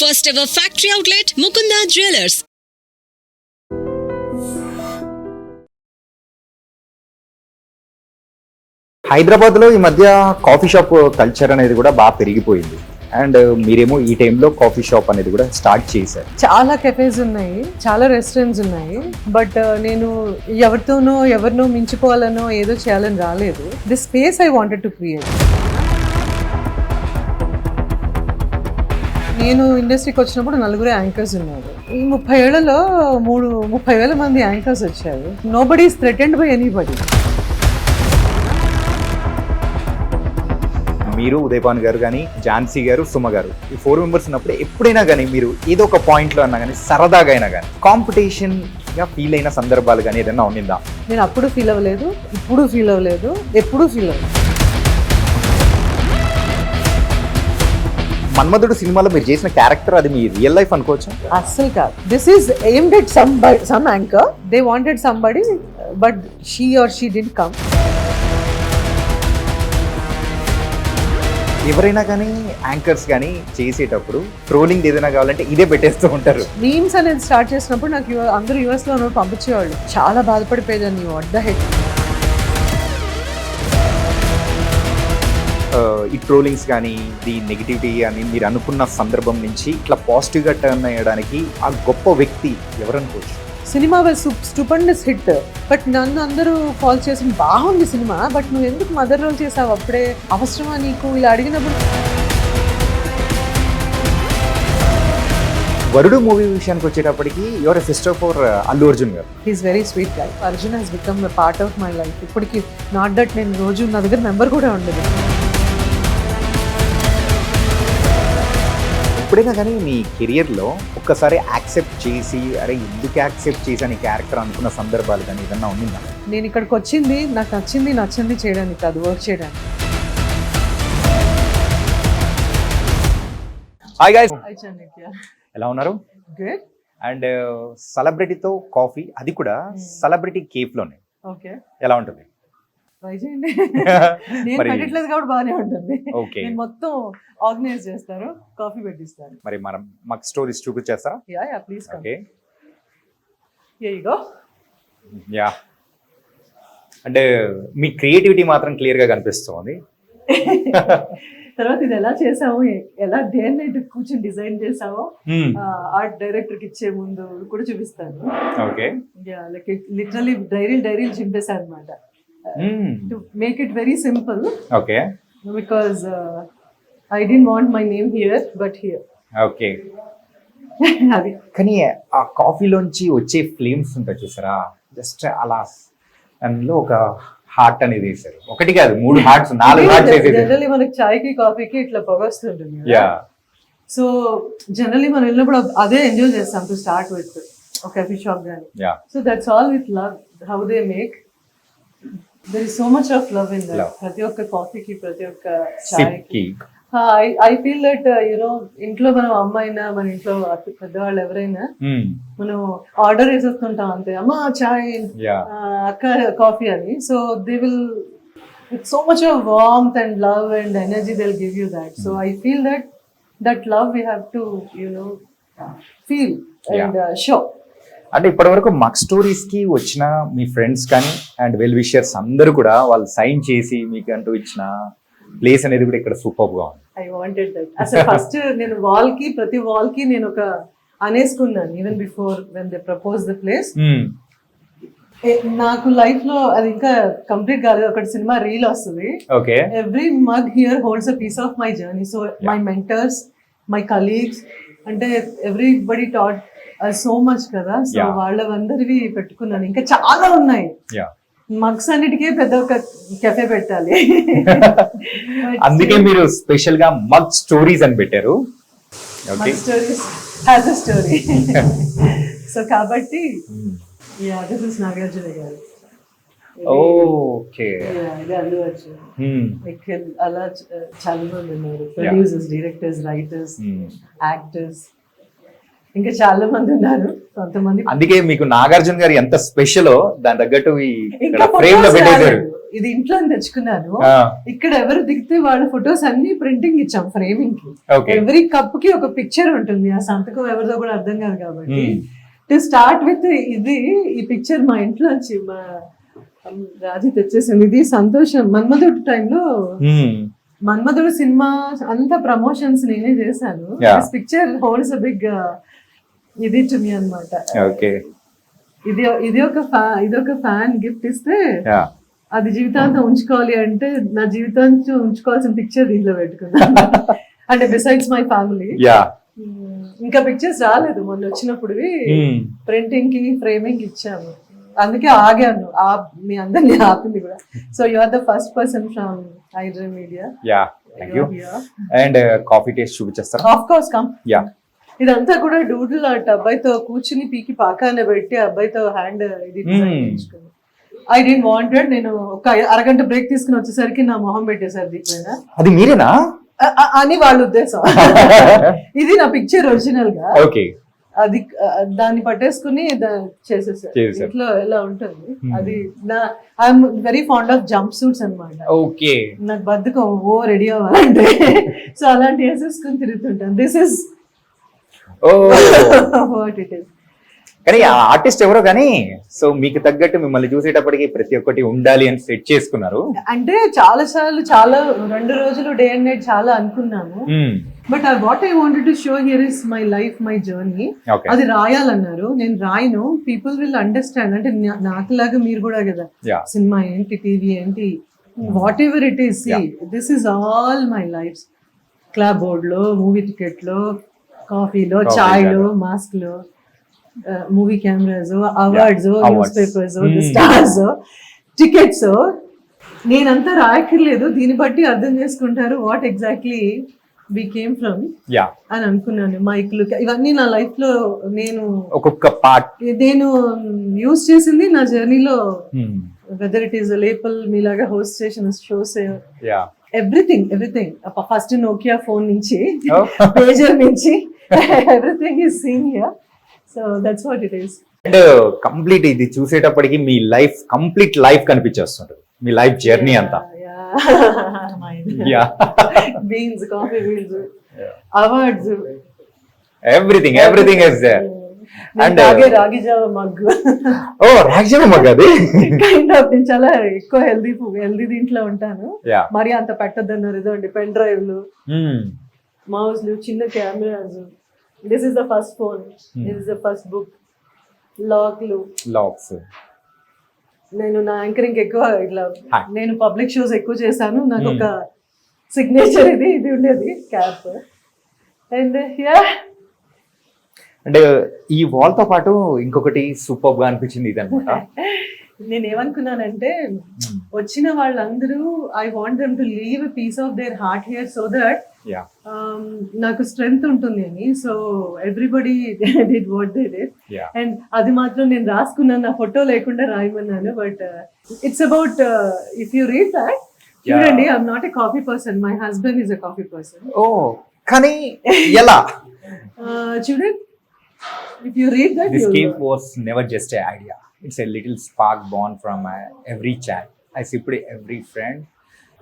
First ever factory outlet, Mukunda Jewelers. హైదరాబాద్లో ఈ మధ్య కాఫీ షాప్ కల్చర్ అనేది కూడా బాగా పెరిగిపోయింది. అండ్ మీరేమో ఈ టైంలో కాఫీ షాప్ అనేది కూడా స్టార్ట్ చేశారు. చాలా కెఫేస్ ఉన్నాయి, చాలా రెస్టారెంట్స్ ఉన్నాయి. బట్ నేను ఎవరినో మించిపోవాలనో ఏదో చేయాలని రాలేదు. The space I wanted to create. నేను ఇండస్ట్రీకి వచ్చినప్పుడు 4 యాంకర్స్ ఉన్నారు. ఈ 30 ఏళ్లలో 30,000 మంది యాంకర్స్ వచ్చారు. Nobody is threatened by anybody. మీరు ఉదయపాన్ గారు కానీ, ఝాన్సీ గారు, సుమ గారు, ఈ 4 మెంబర్స్ ఉన్నప్పుడు ఎప్పుడైనా కానీ మీరు ఏదో ఒక పాయింట్లో అన్నా కానీ సరదాగా అయినా కానీ కాంపిటీషన్గా ఫీల్ అయిన సందర్భాలు కానీ ఏదైనా ఉండిందా? నేను అప్పుడు ఫీల్ అవ్వలేదు, ఇప్పుడు ఫీల్ అవ్వలేదు, ఎప్పుడూ ఫీల్ అవ్వలేదు. మన్మధుడు సినిమాలో మీరు చేసిన క్యారెక్టర్ అది మీ రియల్ లైఫ్ అనుకోవచ్చు? అస్సలు కాదు. This is aimed at some anchor. They wanted somebody but she or she didn't come. ఎవరైనా కానీ యాంకర్స్ కానీ చేసేటప్పుడు ట్రోలింగ్ ఏదైనా కావాలంటే ఇదే పెట్టేస్తూ ఉంటారు. మీమ్స్ అనేది స్టార్ట్ చేసినప్పుడు నాకు అందరూ యూఎస్లో ఉన్నప్పుడు పంపించేవాళ్ళు. చాలా బాధపడిపోయేదాన్ని. What the heck. ఈ ట్రోలింగ్స్ కానీ, ది నెగిటివిటీ అని మీరు అనుకున్న సందర్భం నుంచి ఇట్లా పాజిటివ్గా టర్న్ అయ్యడానికి ఆ గొప్ప వ్యక్తి ఎవరనుకోవచ్చు? Cinema stupendous hit. బట్ నన్ను అందరూ కాల్ చేసి బాగుంది సినిమా, బట్ నువ్వు ఎందుకు మదర్ రోల్ చేసావు, అప్పుడే అవసరమా నీకు, ఇలా అడిగినప్పుడు. వరుడు మూవీ విషయానికి వచ్చేటప్పటికి your sister for Allu Arjun garu. He's very sweet guy. Arjun Hess become a part of my life. ఇప్పటికి నాట్ దట్ నేను రోజు నా దగ్గర నెంబర్ కూడా ఉండదు. ఎప్పుడైనా కానీ మీ కెరియర్లో ఒక్కసారి యాక్సెప్ట్ చేసి అరే ఎందుకు యాక్సెప్ట్ చేశాను ఈ క్యారెక్టర్ అనుకున్న సందర్భాలు కానీ ఏదన్నా ఉండిందా? నేను ఇక్కడికి వచ్చింది నాకు నచ్చింది చేయడానికి కాదు, వర్క్ చేయడానికి. హాయ్ గైస్, ఎలా ఉన్నారు? గుడ్. అండ్ సెలబ్రిటీతో కాఫీ, అది కూడా సెలబ్రిటీ కేఫ్లోనే. ఓకే, ఎలా ఉంటుంది? ట్రై చేయండి. నేను పెట్టట్లేదు కాబట్టి బాగానే ఉంటుంది. ఓకే, నేను మొత్తం ఆర్గనైజ్ చేస్తాను, కాఫీ పెట్టిస్తాను. మరి మనం మాకు స్టోరీస్ చూపించేస్తారా? Yeah please come. Okay, here you go. Yeah, అంటే మీ క్రియేటివిటీ మాత్రం క్లియర్గా కనిపిస్తుంది. తర్వాత ఇది ఎలా చేసాము, ఎలా దేన్ని కూర్చొని డిజైన్ చేసామో ఆర్ట్ డైరెక్టర్కి ఇచ్చే ముందు కూడా చూపిస్తాను. ఓకే, యా, లైక్ లిటరల్లీ డైరీలు చింపేశాను అనమాట. To make it very simple. Okay. Because I didn't want my name here, but here. Okay. కానీ ఆ కాఫీలోంచి వచ్చే ఫ్లేమ్స్ ఉంటాయి చూసారా, జస్ట్ అలా అందులో ఒక హార్ట్ అనేది వేసారు. ఒకటి కాదు, 3 హార్ట్స్, 4 హార్ట్స్ వేసేది. జనరల్లీ మనకి చాయ్కి కాఫీకి ఇట్లా పొగ వస్తుంటుంది. యా, సో జనరల్లీ మనం వెళ్ళినప్పుడు అదే ఎంజాయ్ చేస్తాం టు స్టార్ట్ విత్ ఒక కాఫీ షాప్ గానీ. Yeah, so that's all with love how they make. There is so much of love in that. ప్రతి ఒక్క కాఫీకి, ప్రతి ఒక్క చాయ్కి. I feel that ఇంట్లో మనం అమ్మాయినా, మన ఇంట్లో పెద్దవాళ్ళు ఎవరైనా మనం ఆర్డర్ వేసేస్తుంటాం అంతే, అమ్మా చాయ్, అక్క కాఫీ అని. So they will with so much of warmth and love and energy they'll give you that. So I feel that love we have to feel and show. అంటే ఇప్పటి వరకు మక్ స్టోరీస్ కి వచ్చిన మీ ఫ్రెండ్స్ కానీ అండ్ వెల్ విషర్స్ అందరూ కూడా వాళ్ళు sign చేసి మీకు అంటూ ఇచ్చిన ప్లేస్ అనేది కూడా ఇక్కడ సూపర్ గా ఉంది. I wanted that. అసలు ఫస్ట్ నేను ప్రతి వాల్ కి నేను ఒక అనేసుకున్నాను, even before when they propose the place. నాకు లైఫ్ లో అది ఇంకా కంప్లీట్ కాలేదు, ఒకటి సినిమా రీల్ వస్తుంది. Okay, every mug here holds a piece of my journey. So my mentors, my colleagues, అంటే ఎవ్రీబడి టాట్ సో మచ్ కదా. సో వాళ్ళందరివి పెట్టుకున్నాను, ఇంకా చాలా ఉన్నాయి. మగ్స్ అన్నిటికీ పెద్ద ఒక కెఫే పెట్టాలి. అందుకే మీరు స్పెషల్ గా మగ్ స్టోరీస్ అని పెట్టారు. Mug stories has a story. So కాబట్టి దిస్ ఇస్ నాగార్జున గారు. ఓకే, ఇది అల్లు అర్జున్. అలా చాలా మంది ఉన్నారు, ప్రొడ్యూసర్స్, డైరెక్టర్స్, రైటర్స్, యాక్టర్స్, ఇంకా చాలా మంది ఉన్నారు. కొంతమంది అందుకే మీకు నాగార్జున గారు ఎంత స్పెషల్ దాని తగ్గట్టు ఫ్రేమ్ లో పెట్టేశారు. ఇది ఇంట్లో తెచ్చుకున్నాను. Ah. ఇక్కడ ఎవరు దిగితే వాళ్ళ ఫొటోస్ అన్ని ప్రింటింగ్ ఇచ్చాం ఫ్రేమింగ్ కి. Okay. ఎవ్రీ కప్ కి ఒక పిక్చర్ ఉంటుంది, ఆ సంతకం ఎవరిదో కూడా అర్థం కాదు కాబట్టి. Hmm. టు స్టార్ట్ విత్ ఇది, ఈ పిక్చర్ మా ఇంట్లోంచి మా రాజీ తెచ్చేసింది. ఇది సంతోషం మన్మధుడు టైంలో, Hmm. మన్మధుడు సినిమా అంతా ప్రమోషన్స్ నేనే చేశాను. Yeah. This picture holds a big ఇది టు మీ అన్నమాట. Okay. ఇది ఒక ఫ్యాన్ గిఫ్ట్ ఇస్తే Yeah. అది జీవితాంతం ఉంచుకోవాలి అంటే నా జీవితాంతం ఉంచుకోవాల్సిన పిక్చర్ దీంట్లో పెట్టుకున్నాను. అంటే బిసైడ్స్ మై ఫ్యామిలీ. Yeah. ఇంకా పిక్చర్స్ రాలేదు, మొన్న వచ్చినప్పుడు Hmm. ప్రింటింగ్ కి ఫ్రేమింగ్ ఇచ్చాము, అందుకే ఆగాను. మీ అందరినీ ఆపింది కూడా. So you are the first person from iDream Media. Yeah. Thank you. And coffee taste చూపించేస్తారా? Of course come. Yeah. ఇదంతా కూడా డూడిల్ ఆర్ట్, అబ్బాయితో కూర్చుని పీకి పాకాన పెట్టి అబ్బాయితో హ్యాండ్ ఇది ఐ డెంట్ వాంటెడ్. నేను ఒక అరగంట బ్రేక్ తీసుకుని వచ్చేసరికి నా మొహం పెట్టేశారు దీనిపైన. అది మీరేనా? అని వాళ్ళ ఉద్దేశం. ఇది నా పిక్చర్ ఒరిజినల్ గా. ఓకే. అది దాన్ని పట్టేసుకుని చేసేసారు. చేసేసారు. ఇంట్లో ఎలా ఉంటుంది అది. I'm very fond of jumpsuits అన్నమాట. ఓకే. నాకు బద్దకం రెడీ అవ్వాలంటే. సో అలాంటి వేసేసుకుని తిరుగుతుంటాను. This is what it is. కానీ ఆర్టిస్ట్ ఎవరో కానీ, సో మీకు తగ్గట్టు మిమ్మల్ని చూసేటప్పటికి ప్రతి ఒక్కటి ఉండాలి అని సెట్ చేసుకున్నారు. అంటే చాలా సార్లు, చాలా 2 రోజులు డే అండ్ నైట్ చాలా అనుకున్నాను. But what I wanted to show here is my life, my journey. Okay. అది రాయాలన్నారు, నేను రాయను. People will understand. అంటే నాకులాగా మీరు కూడా కదా, Yeah. సినిమా ఏంటి, టీవీ ఏంటి, whatever it is. This is all my life. Clapboard లో, మూవీ టికెట్ లో, కాఫీలో, చాయ్లో, మాస్క్ లో, movie cameras, awards, newspapers, stars, tickets. నేనంతా రాయక్కర్లేదు, దీన్ని బట్టి అర్థం చేసుకుంటారు what exactly we came from అని అనుకున్నాను. మైక్లు, ఇవన్నీ నా లైఫ్ లో నేను ఒక్కొక్క పార్ట్ నేను యూజ్ చేసింది నా జర్నీలో. వెదర్ ఇట్ ఈస్ లేపల్ మీలాగా హోస్ట్ చేసిన shows, everything. First Nokia phone నుంచి, పేజర్ నుంచి, everything is seen here. So that's what it is. And complete ఇది చూసేటప్పటికి మీ లైఫ్, కంప్లీట్ లైఫ్ కనిపించేస్తుంటది, మీ లైఫ్ జర్నీ అంతా. Beans, coffee beans, awards, everything is there. And రాగి జావ mug. ఓ, రాగి జావ మగ్గు. అది కైండ్ ఆఫ్. నేను చాలా ఎక్కువ హెల్దీ దీంట్లో ఉంటాను. మరి అంత పెట్టద్దన్నారు. ఇదండి పెన్ డ్రైవ్లు, మౌస్లు, చిన్న cameras. This is the first phone, this is the first book. Lakhs. నేను నా యాంకరింగ్ ఎక్కువ ఇట్లా, నేను పబ్లిక్ షోస్ ఎక్కువ చేశాను. నాకు ఒక సిగ్నేచర్ ఇది ఉండేది, క్యాప్. అండ్ అంటే ఈ వాల్ తో పాటు ఇంకొకటి సూపర్ గా అనిపించింది ఇది అనమాట. నేను ఏమనుకున్నానంటే, వచ్చిన వాళ్ళందరూ I want them to leave a piece of their heart here so that నాకు స్ట్రెంగ్త్ ఉంటుంది అని. So everybody did what they did. And అది మాత్రం నేను రాసుకున్నాను, నా ఫోటో లేకుండా రాయమన్నాను. But it's about, if you read that, చూడండి, I'm not a coffee person, my husband is a coffee person. ఓ, కానీ ఎలా చూడండి, if you read that, this cave was never just an idea. It's a little spark born from every chat I sipped, every friend,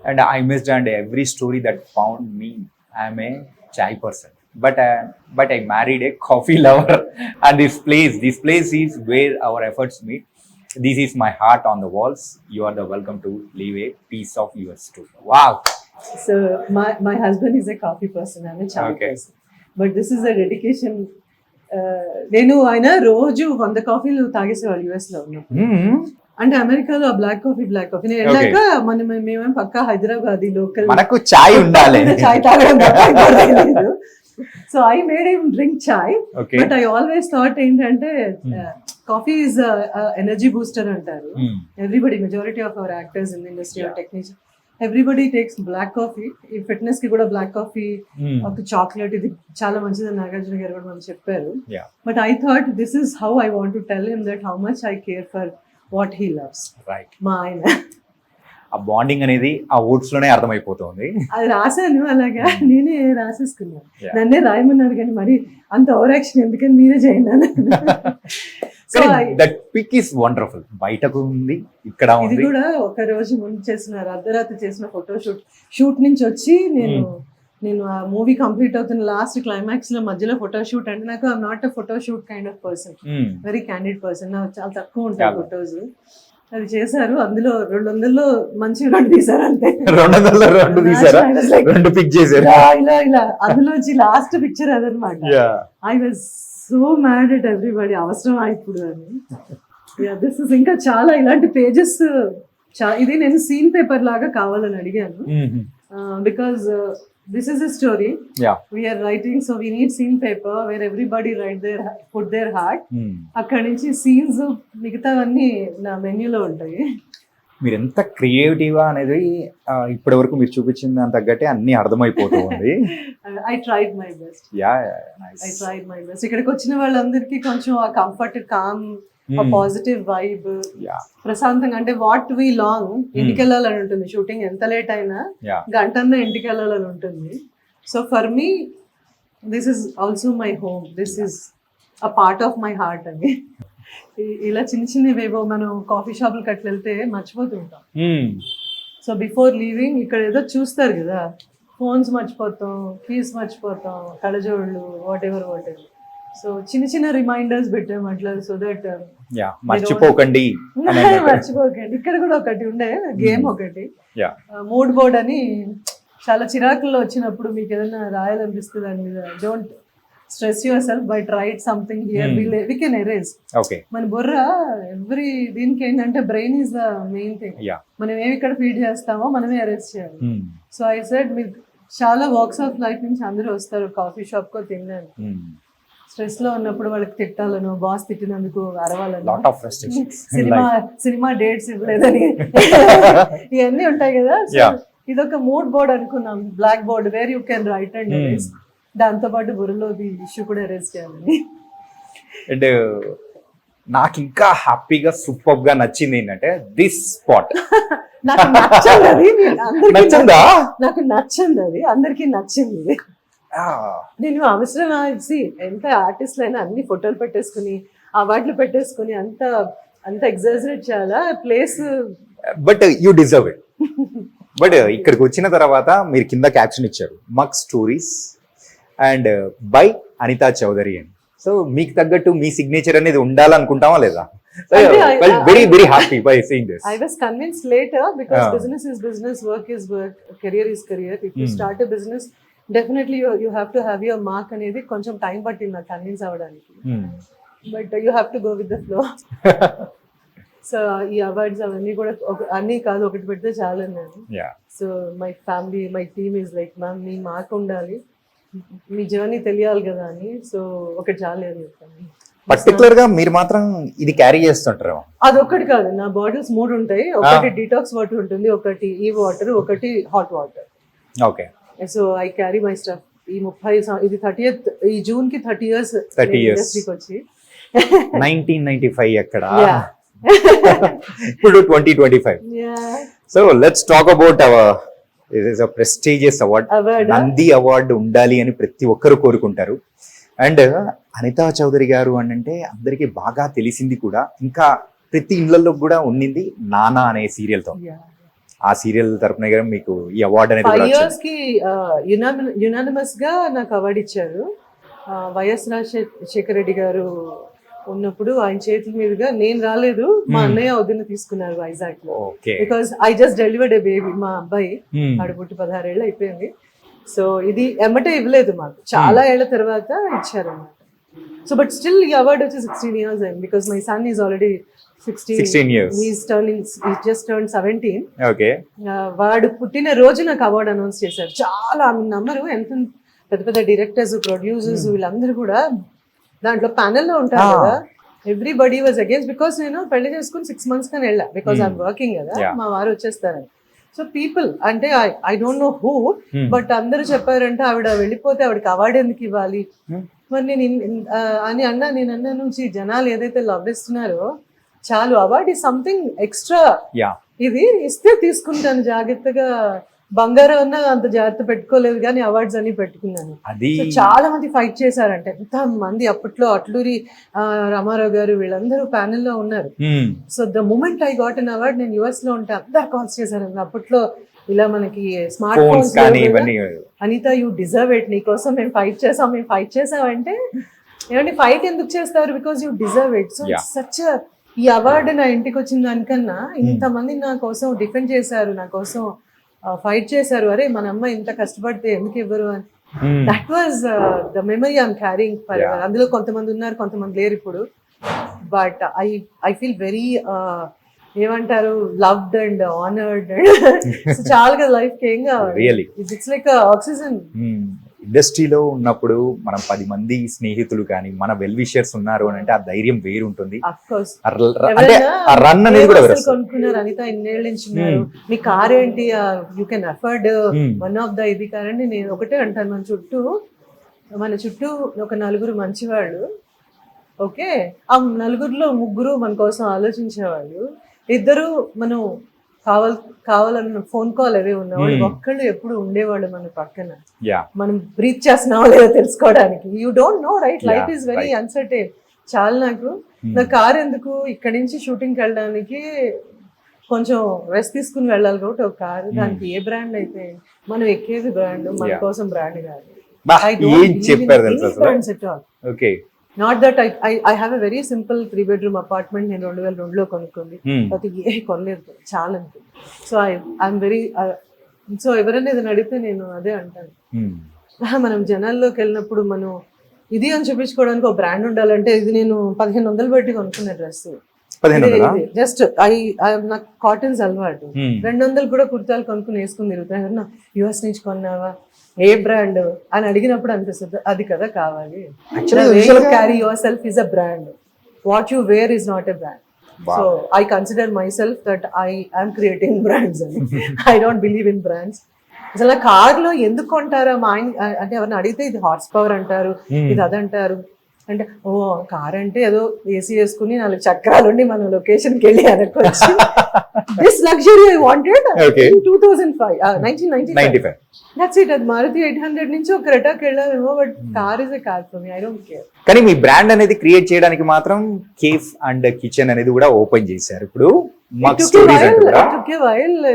and I missed and every story that found me. I'm a chai person, but I married a coffee lover, and this place is where our efforts meet. This is my heart on the walls. You are the welcome to leave a piece of yours too. Wow. So my husband is a coffee person, I'm a chai person, but this is a dedication. నేను ఆయన రోజు 100 కాఫీలు తాగేసేవాళ్ళు US లో ఉన్నప్పుడు. అంటే అమెరికాలో black coffee నేను వెళ్ళాక మేమేం పక్కా హైదరాబాద్ లోకల్, మనకు చాయ్ ఉండాలి, చాయ్ తాగడం. So I made him drink chai. But I always thought ఏంటంటే, కాఫీ ఈజ్ ఎనర్జీ బూస్టర్ అంటారు. Everybody, majority of our actors in industry or technician, everybody takes black coffee. ఈ ఫిట్నెస్ కి కూడా బ్లాక్ కాఫీ, ఒక చాక్లెట్, ఇది చాలా మంచిదని నాగార్జున గారు కూడా మనకు చెప్పారు. But I thought this is how I want to tell him that how much I care for what he loves. Right. మా ఆయన ఆ బాండింగ్ అనేది ఆ ఓట్స్ లోనే అర్థమైపోతుంది. అది రాశాను అలాగా, నేనే రాసేసుకున్నాను. Yeah. నన్నే రాయమన్నారు కానీ మరి అంత ఓవర్ యాక్షన్ ఎందుకని మీరే చేయండి అని. So that pic is wonderful. బయటకు ఉంది, ఇక్కడ ఇది ఉంది. కూడా ఒక రోజు ముందు చేసిన, అర్ధరాత్రి చేసిన ఫోటో షూట్ నుంచి వచ్చి నేను ఆ మూవీ కంప్లీట్ అవుతున్న లాస్ట్ క్లైమాక్స్ లో మధ్యలో ఫోటో షూట్ అంటే నాకు I'm not a photo shoot kind of person, very candid person. నాకు చాలా తక్కువ ఉంటాయి ఫొటోస్. అది చేశారు, అందులో 200లో మంచి 2 తీసారు అంతే. 200లో 2 తీసారా? 2 పిక్ చేశారు. ఇలా అందులో వచ్చి లాస్ట్ పిక్చర్ అదనమాట. I was so mad at everybody, అవసరమా ఇప్పుడు అని. దిస్ ఇస్ ఇంకా చాలా ఇలాంటి పేజెస్. ఇది నేను సీన్ పేపర్ లాగా కావాలని అడిగాను, because this is a story we are writing, so we need scene paper where everybody put their heart. అక్కడి నుంచి సీన్స్ మిగతావన్నీ నా మెన్యూలో ఉంటాయి. మీరు ఎంత క్రియేటివ్ అనేది ఇప్పటి వరకు మీరు చూపించిన దాని తగ్గట్టే అన్ని అర్థమైపోతూ ఉంది. I tried my best. I tried my best. ఇక్కడికి వచ్చిన వాళ్ళందరికీ కొంచెం ఆ కంఫర్ట్, కామ్, పాజిటివ్ వైబ్, ప్రశాంతంగా. అంటే వాట్ వి లాంగ్, ఇంటికి వెళ్ళాలని ఉంటుంది. షూటింగ్ ఎంత లేట్ అయినా గంటన్నా ఇంటికి వెళ్ళాలని ఉంటుంది. So for me this is also my home, this is a part of my heart అని. ఇలా చిన్నవేవో మనం కాఫీ షాపులకి అట్లా వెళ్తే మర్చిపోతుంటాం. సో బిఫోర్ లీవింగ్ ఇక్కడ ఏదో చూస్తారు కదా, ఫోన్స్ మర్చిపోతాం, కీస్ మర్చిపోతాం, కళ్ళజోళ్ళు, వాట్ ఎవర్. సో చిన్న రిమైండర్స్ పెట్టాం అట్లా, సో దట్ మర్చిపోకండి. ఇక్కడ కూడా ఒకటి ఉండే గేమ్, ఒకటి మూడ్ బోర్డ్ అని. చాలా చిరాకుల్లో వచ్చినప్పుడు మీకు ఏదైనా రాయాలనిపిస్తుంది దాని మీద, don't stress yourself by write something here, we can erase. మన బుర్ర ఎవ్రీ దీనికి ఏంటంటే brain is the main thing. మనం ఏమి ఇక్కడ ఫీడ్ చేస్తామో మనమే ఎరేజ్ చేయాలి. సో ఐ సెడ్, మీరు చాలా వాక్స్ ఆఫ్ లైఫ్ నుంచి అందరూ వస్తారు కాఫీ షాప్ కో తినడానికి. స్ట్రెస్ లో ఉన్నప్పుడు వాళ్ళకి తిట్టాలను, బాస్ తిట్టినందుకు అరవాలను, సినిమా డేట్స్ ఇవ్వలేదని ఇవన్నీ ఉంటాయి కదా. ఇదొక మూడ్ బోర్డ్ అనుకున్నాం, blackboard where you can write and erase. దాంతో పాటు బుర్రలో ఇష్యూ కూడా ఎరేజ్ చేయాలని. అండ్ నాకు ఇంకా హ్యాపీగా సూపర్ గా నచ్చింది ఏంటంటే దిస్ స్పాట్. నాకు నచ్చంది అది, నచ్చిందా? నాకు నచ్చింది అది, అందరికి నచ్చింది. నేను అవసరం ఎంత ఆర్టిస్ట్ అయినా అన్ని ఫోటోలు పెట్టేసుకుని, అవార్డులు పెట్టేసుకుని అంత ఎగ్జాజరేట్ చేయాలా place? But you deserve it. But ఇక్కడికి వచ్చిన తర్వాత మీరు కింద క్యాప్షన్ ఇచ్చారు, mug stories and by Anitha Chowdary అని. సో మీకు తగ్గట్టు మీ సిగ్నేచర్ అనేది ఉండాలనుకుంటామా లేదా? Very very happy by seeing this. I was convinced later because business is business, work is work, career is career. If you start a business, definitely you have to have your mark అనేది కొంచెం time పట్టింది నాకు convince అవ్వడానికి. But you have to go with the flow. So ఈ awards అవన్నీ కూడా అన్నీ కాదు, ఒకటి పెడితే చాలు నేను. So my family, my team is like, ma'am me mark ఉండాలి, మీ జర్నీ తెలియాలి కదా అని. సో ఒకటి చాలు అని చెప్పాను. పర్టికులర్ గా మీరు మాత్రం ఇది క్యారీ చేస్తుంటారు? అదొక్కటి కాదు, నా బాటిల్స్ 3 ఉంటాయి. ఒకటి డీటాక్స్ వాటర్ ఉంటుంది, ఒకటి ఈ వాటర్, ఒకటి hot water. Okay. So I carry my stuff. ఈ 30 ఇది 30th ఈ జూన్ కి 30 years ఇండస్ట్రీకి వచ్చి. 1995 ఎక్కడ, ఇప్పుడు 2025. So let's talk about our this is a prestigious award. Nandi award ఉండాలి అని ప్రతి ఒక్కరు కోరుకుంటారు. అండ్ అనితా చౌదరి గారు అని అంటే అందరికీ బాగా తెలిసింది కూడా, ఇంకా ప్రతి ఇళ్లలో కూడా ఉండింది నానా అనే సీరియల్ తో. ఆ సీరియల్ తరపున మీకు ఈ అవార్డు అనేది 5 years కి యునానిమస్ గా నాకు అవార్డు ఇచ్చారు. వైఎస్ రాజశేఖర రెడ్డి గారు ఉన్నప్పుడు ఆయన చేతుల మీదుగా, నేను రాలేదు, మా అన్నయ్య వదిన తీసుకున్నారు వైజాగ్ లో. Because I just delivered A baby, మా అబ్బాయి ఆడపుట్టి 16 ఏళ్ళు అయిపోయింది. సో ఇది ఎమ్మటే ఇవ్వలేదు మాకు, చాలా ఏళ్ల తర్వాత ఇచ్చారు అన్నమాట. సో బట్ స్టిల్ ఈ అవార్డు వచ్చి 16 years అయింది, because my son is already 16 years. He's just turned 17. Okay. వాడు పుట్టిన రోజు నాకు అవార్డు అనౌన్స్ చేశారు. చాలా నమ్మరు, ఎంత పెద్ద పెద్ద డైరెక్టర్స్, ప్రొడ్యూసర్స్ వీళ్ళందరూ కూడా దాంట్లో ప్యానెల్లో ఉంటారు కదా. ఎవ్రీబడి వాజ్ అగేన్స్ట్, బికాస్ నేను పెళ్లి చేసుకుని 6 months కానీ వెళ్ళా, బికాస్ ఐఎమ్ వర్కింగ్ కదా, మా వారు వచ్చేస్తారని. సో పీపుల్ అంటే I don't know who, but అందరూ చెప్పారంటే ఆవిడ వెళ్ళిపోతే ఆవిడకి అవార్డు ఎందుకు ఇవ్వాలి మరి నేను అని అన్నా. నేను అన్నా నుంచి జనాలు ఏదైతే లవ్ ఇస్తున్నారో చాలు, అవార్డ్ ఈజ్ సంథింగ్ ఎక్స్ట్రా. ఇది ఇస్తే తీసుకుంటాను జాగ్రత్తగా. బంగారం అన్నా అంత జాగ్రత్త పెట్టుకోలేదు కానీ అవార్డ్స్ అన్ని పెట్టుకున్నాను. అది సో చాలా మంది ఫైట్ చేశారంటే, ఎంత మంది అప్పట్లో అట్లూరి రామారావు గారు వీళ్ళందరూ ప్యానెల్లో ఉన్నారు. So the moment I got an award, నేను యుఎస్ లో ఉంటే అందరు కాల్స్ చేశారు. అప్పట్లో ఇలా మనకి స్మార్ట్ ఫోన్స్ కానీ ఇవన్నీ అనిత యూ డిజర్వ్ ఇట్, నీకోసం మేము ఫైట్ చేసాం అంటే ఏమంటే ఫైట్ ఎందుకు చేస్తారు, because you deserve it. So such ఈ అవార్డు నా ఇంటికి వచ్చిన దానికన్నా ఇంతమంది నా కోసం డిఫెండ్ చేశారు, నా కోసం ఫైట్ చేశారు. అరే మన అమ్మ ఇంత కష్టపడితే ఎందుకు ఇవ్వరు అని. That was the memory I'm carrying for ever. అందులో కొంతమంది ఉన్నారు, కొంతమంది లేరు ఇప్పుడు. బట్ ఐ ఫీల్ వెరీ ఏమంటారు లవ్డ్ అండ్ ఆనర్డ్. చాలా కదా లైఫ్ కి ఏం కావాలి, ఇట్స్ లైక్ ఆక్సిజన్. ఇండస్ట్రీలో ఉన్నప్పుడు మనం 10 మంది స్నేహితులు కానీ మన వెల్ విషర్స్ ఉన్నారు అని అంటే ఆ ధైర్యం వేరు ఉంటుంది. రన్ అనేది కూడా కొనుక్కున్నారు అనిత ఇన్నేళ్ళ నుంచి ఉన్నారు, మీ కార్ ఏంటి, you can afford one of the ఇది కార్ అండి. నేను ఒకటే అంటాను, మన చుట్టూ ఒక 4 మంచివాళ్ళు, ఓకే, ఆ 4లో 3 మన కోసం ఆలోచించేవాళ్ళు, 2 మనం కావాలన్న ఫోన్ కాల్ అవే ఉన్నవాళ్ళు, ఒక్కళ్ళు ఎప్పుడు ఉండేవాళ్ళు మన పక్కన. మనం బ్రీత్ చేస్తున్నావా లేదో తెలుసుకోవడానికి. You don't know right, life is very uncertain. చాలా నా కార్ ఎందుకు, ఇక్కడి నుంచి షూటింగ్కి వెళ్ళడానికి కొంచెం రెస్ట్ తీసుకుని వెళ్ళాలి కాబట్టి ఒక కారు, దానికి ఏ బ్రాండ్ అయితే మనం ఎక్కేది బ్రాండ్, మన కోసం బ్రాండ్ కాదు. Not that I have a very simple 3 bedroom apartment నేను 2002లో కొనుక్కుంది, అది ఏ కొనలేదు, చాలా అనుకుంది. సో ఐఎమ్ వెరీ సో ఎవరైనా ఏదైనా అడిగితే నేను అదే అంటాను. మనం జనాల్లోకి వెళ్ళినప్పుడు మనం ఇది అని చూపించుకోవడానికి ఒక బ్రాండ్ ఉండాలంటే, ఇది నేను 1500 పెట్టి కొనుక్కున్న డ్రెస్, జస్ట్ నాకు కాటన్స్ అలవాటు, 200 కూడా కుర్తాలు కొనుక్కుని వేసుకుని తిరుగుతాను. ఎవరన్నా యుఎస్ నుంచి కొన్నావా, ఏ బ్రాండ్ అని అడిగినప్పుడు అనిపిస్తుంది అది కదా కావాలి. Carry yourself is a brand, what you wear is not a brand. So I consider myself that I am creating brands అని. I don't believe in brands. అసలు కార్లో ఎందుకు కొంటారా మా ఆయన అంటే ఎవరిని అడిగితే ఇది హార్స్ పవర్ అంటారు, ఇది అదంటారు. అంటే ఓ కార్ అంటే ఏదో ఏసీ వేసుకుని 4 చక్రాలుండి మనం లొకేషన్కి వెళ్ళి అనుకోవచ్చు. This luxury I wanted in 2005 1995. That's it. అది మారుతి 800 నుంచి ఒక క్రెటాకి వెళ్ళామేమో, but car is a car for me, I don't care. కానీ మీ బ్రాండ్ అనేది క్రియేట్ చేయడానికి మాత్రం కేఫ్ అండ్ కిచెన్ అనేది కూడా ఓపెన్ చేశారు ఇప్పుడు.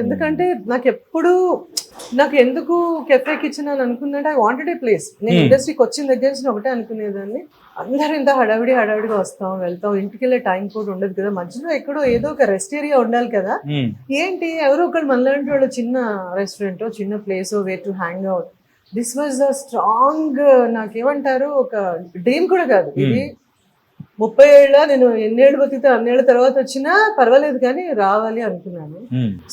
ఎందుకంటే నాకు ఎందుకు కెఫే కిచెన్ అని అనుకున్నట్టు ఐ వాంటెడ్ ఏ ప్లేస్. నేను ఇండస్ట్రీకి వచ్చిన దగ్గర నుంచి ఒకటే అనుకునేదాన్ని, అందరూ ఇంత హడావిడిగా వస్తాం వెళ్తాం, ఇంటికి వెళ్ళే టైం కూడా ఉండదు కదా, మధ్యలో ఎక్కడో ఏదో ఒక రెస్ట్ ఏరియా ఉండాలి కదా. ఏంటి ఎవరో ఒకటి మనలాంటి వాళ్ళు చిన్న రెస్టారెంట్, చిన్న place where to hang out. This was the strong, నాకేమంటారు ఒక డ్రీమ్ కూడా కాదు ఇది. 30 ఏళ్ళ నేను ఎన్నేళ్ళు బతికితే అన్నేళ్ళ తర్వాత వచ్చినా పర్వాలేదు కానీ రావాలి అనుకున్నాను.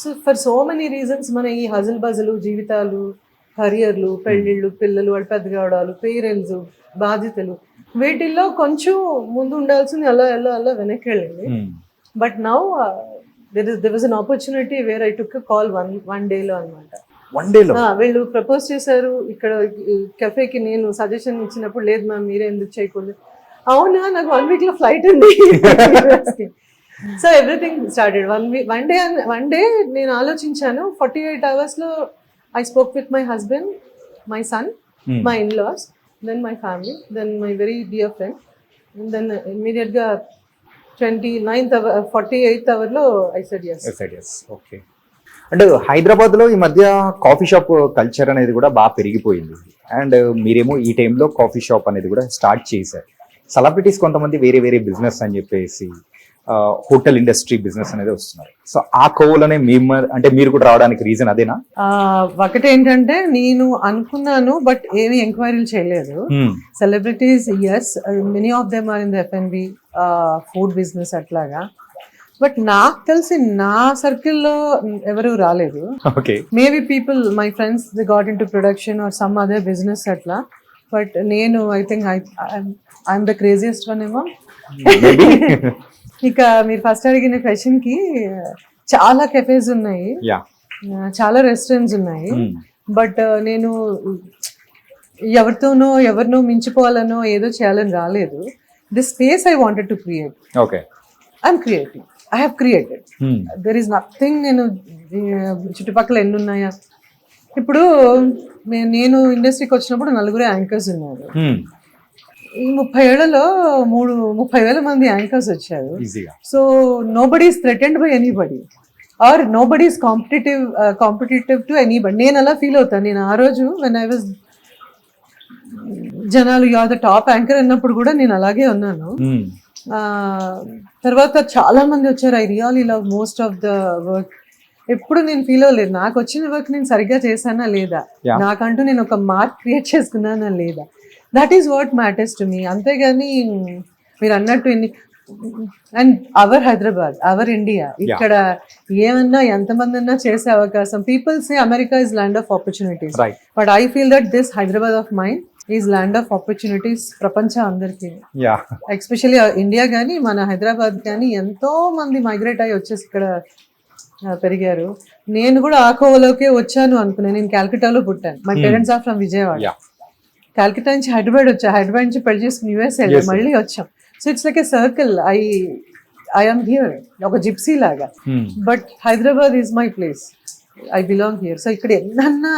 So for so many reasons మన ఈ హజల్ బజలు జీవితాలు, కెరియర్లు, పెళ్ళిళ్ళు, పిల్లలు, వాళ్ళు పెద్దగా అవడాలు, పేరెంట్స్, బాధ్యతలు, వీటిల్లో కొంచెం ముందు ఉండాల్సింది అలా వెనక్కి వెళ్ళింది. But now there was an opportunity where I took a call one day లో అనమాట. వీళ్ళు ప్రపోజ్ చేశారు ఇక్కడ కెఫేకి. నేను సజెషన్ ఇచ్చినప్పుడు లేదు మ్యామ్ మీరే ఎందుకు చేయకూడదు. అవునా, నాకు 1 week లో ఫ్లైట్ ఉంది. So everything started one day నేను ఆలోచించాను. 48 hours లో I spoke with my husband, my son, my in-laws, then my family, then my very dear friend, then immediate గా 48th hour లో ఐ సెడ్ yes. ఓకే. అంటే హైదరాబాద్ లో ఈ మధ్య coffee shop culture అనేది కూడా బాగా పెరిగిపోయింది. అండ్ మీరేమో ఈ టైంలో కాఫీ షాప్ అనేది కూడా స్టార్ట్ చేశారు. సెలబ్రిటీస్ కొంతమంది వేరే బిజినెస్ అని చెప్పేసి హోటల్ ఇండస్ట్రీ బిజినెస్ అనేది వస్తున్నారు. సో ఆ కోవలోనే మీరు కూడా రావడానికి రీజన్ అదేనా? ఒకటి ఏంటంటే నేను అనుకున్నాను బట్ ఏమి ఎంక్వైరీలు చేయలేదు. Celebrities yes, many of them are in the F&B food business అట్లాగా. బట్ నాకు తెలిసి నా సర్కిల్లో ఎవరు రాలేదు. Maybe people my friends they got in to production or some other business అట్లా. బట్ నేను I think I'm the craziest one ఏమో. ఇక మీరు ఫస్ట్ అడిగిన క్వశ్చన్ కి చాలా కెఫేస్ ఉన్నాయి, చాలా రెస్టారెంట్స్ ఉన్నాయి. బట్ నేను ఎవరినో మించిపోవాలనో ఏదో చేయాలని రాలేదు. This space I wanted to create. I'm creating. I have created. There is nothing. నేను చుట్టుపక్కల ఎన్ని ఉన్నాయా, ఇప్పుడు నేను ఇండస్ట్రీకి వచ్చినప్పుడు 4 యాంకర్స్ ఉన్నారు. ఈ 30 ఏళ్లలో 30,000 మంది యాంకర్స్ వచ్చారు. So nobody is threatened by anybody or nobody is competitive to anybody. నేను అలా ఫీల్ అవుతాను. నేను ఆ రోజు వెన్ ఐ వాజ్ జనాలు you are the top anchor అన్నప్పుడు కూడా నేను అలాగే ఉన్నాను. తర్వాత చాలా మంది వచ్చారు. I really love most of the work. ఎప్పుడు నేను ఫీల్ అవ్వలేదు నాకు వచ్చిన వర్క్ నేను సరిగ్గా చేశానా లేదా, నాకంటూ నేను ఒక మార్క్ క్రియేట్ చేసుకున్నానా లేదా. That is what matters to me. అంతేగాని మీరు అన్నట్టు and our Hyderabad, our India, ఇక్కడ ఏమన్నా ఎంతమంది అన్నా చేసే అవకాశం. People say America is land of opportunities, but I feel that this Hyderabad of mind is land of opportunities ప్రపంచం అందరికీ. ఎస్పెషల్లీ ఇండియా కానీ మన హైదరాబాద్ కానీ ఎంతో మంది మైగ్రేట్ అయ్యి వచ్చేసి ఇక్కడ పెరిగారు. నేను కూడా ఆ కోవలోకే వచ్చాను అనుకున్నాను. నేను క్యాల్కటాలో పుట్టాను. My parents are from Vijayawada. Calcutta నుంచి హైదరాబాద్ వచ్చా, హైదరాబాద్ నుంచి పెళ్లి చేసుకుని యూఎస్ వెళ్ళి మళ్ళీ వచ్చాం. So it's like a circle. I am here, ఒక జిప్సీ లాగా. But Hyderabad is my place, I belong here. So ఇక్కడ ఎన్నన్నా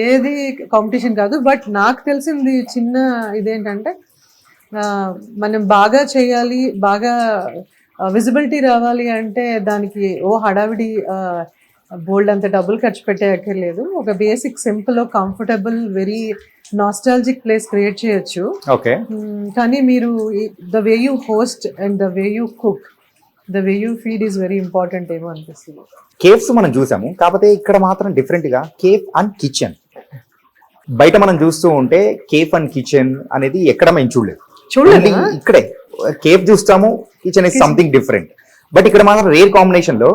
ఏది కాంపిటీషన్ కాదు. బట్ నాకు తెలిసింది చిన్న ఇదేంటంటే మనం బాగా చేయాలి, బాగా విజిబిలిటీ రావాలి అంటే దానికి హడావిడి బోల్డ్ అంత డబ్బులు ఖర్చు పెట్టే అక్కర్లేదు. ఒక basic simple comfortable very nostalgic place create చేయొచ్చు. కానీ మీరు the way you host and the way you cook, the way you feed is very important ఏమో అనిపిస్తుంది. కేఫ్స్ మనం చూసాము, కాకపోతే ఇక్కడ మాత్రం డిఫరెంట్ గా కేఫ్ అండ్ కిచెన్. బయట మనం చూస్తూ ఉంటే కేఫ్ అండ్ కిచెన్ అనేది ఎక్కడ మేము చూడలేదు. ఇక్కడే కేఫ్ చూస్తాము, kitchen is something different. But ఇక్కడ మాత్రం రేర్ కాంబినేషన్ లో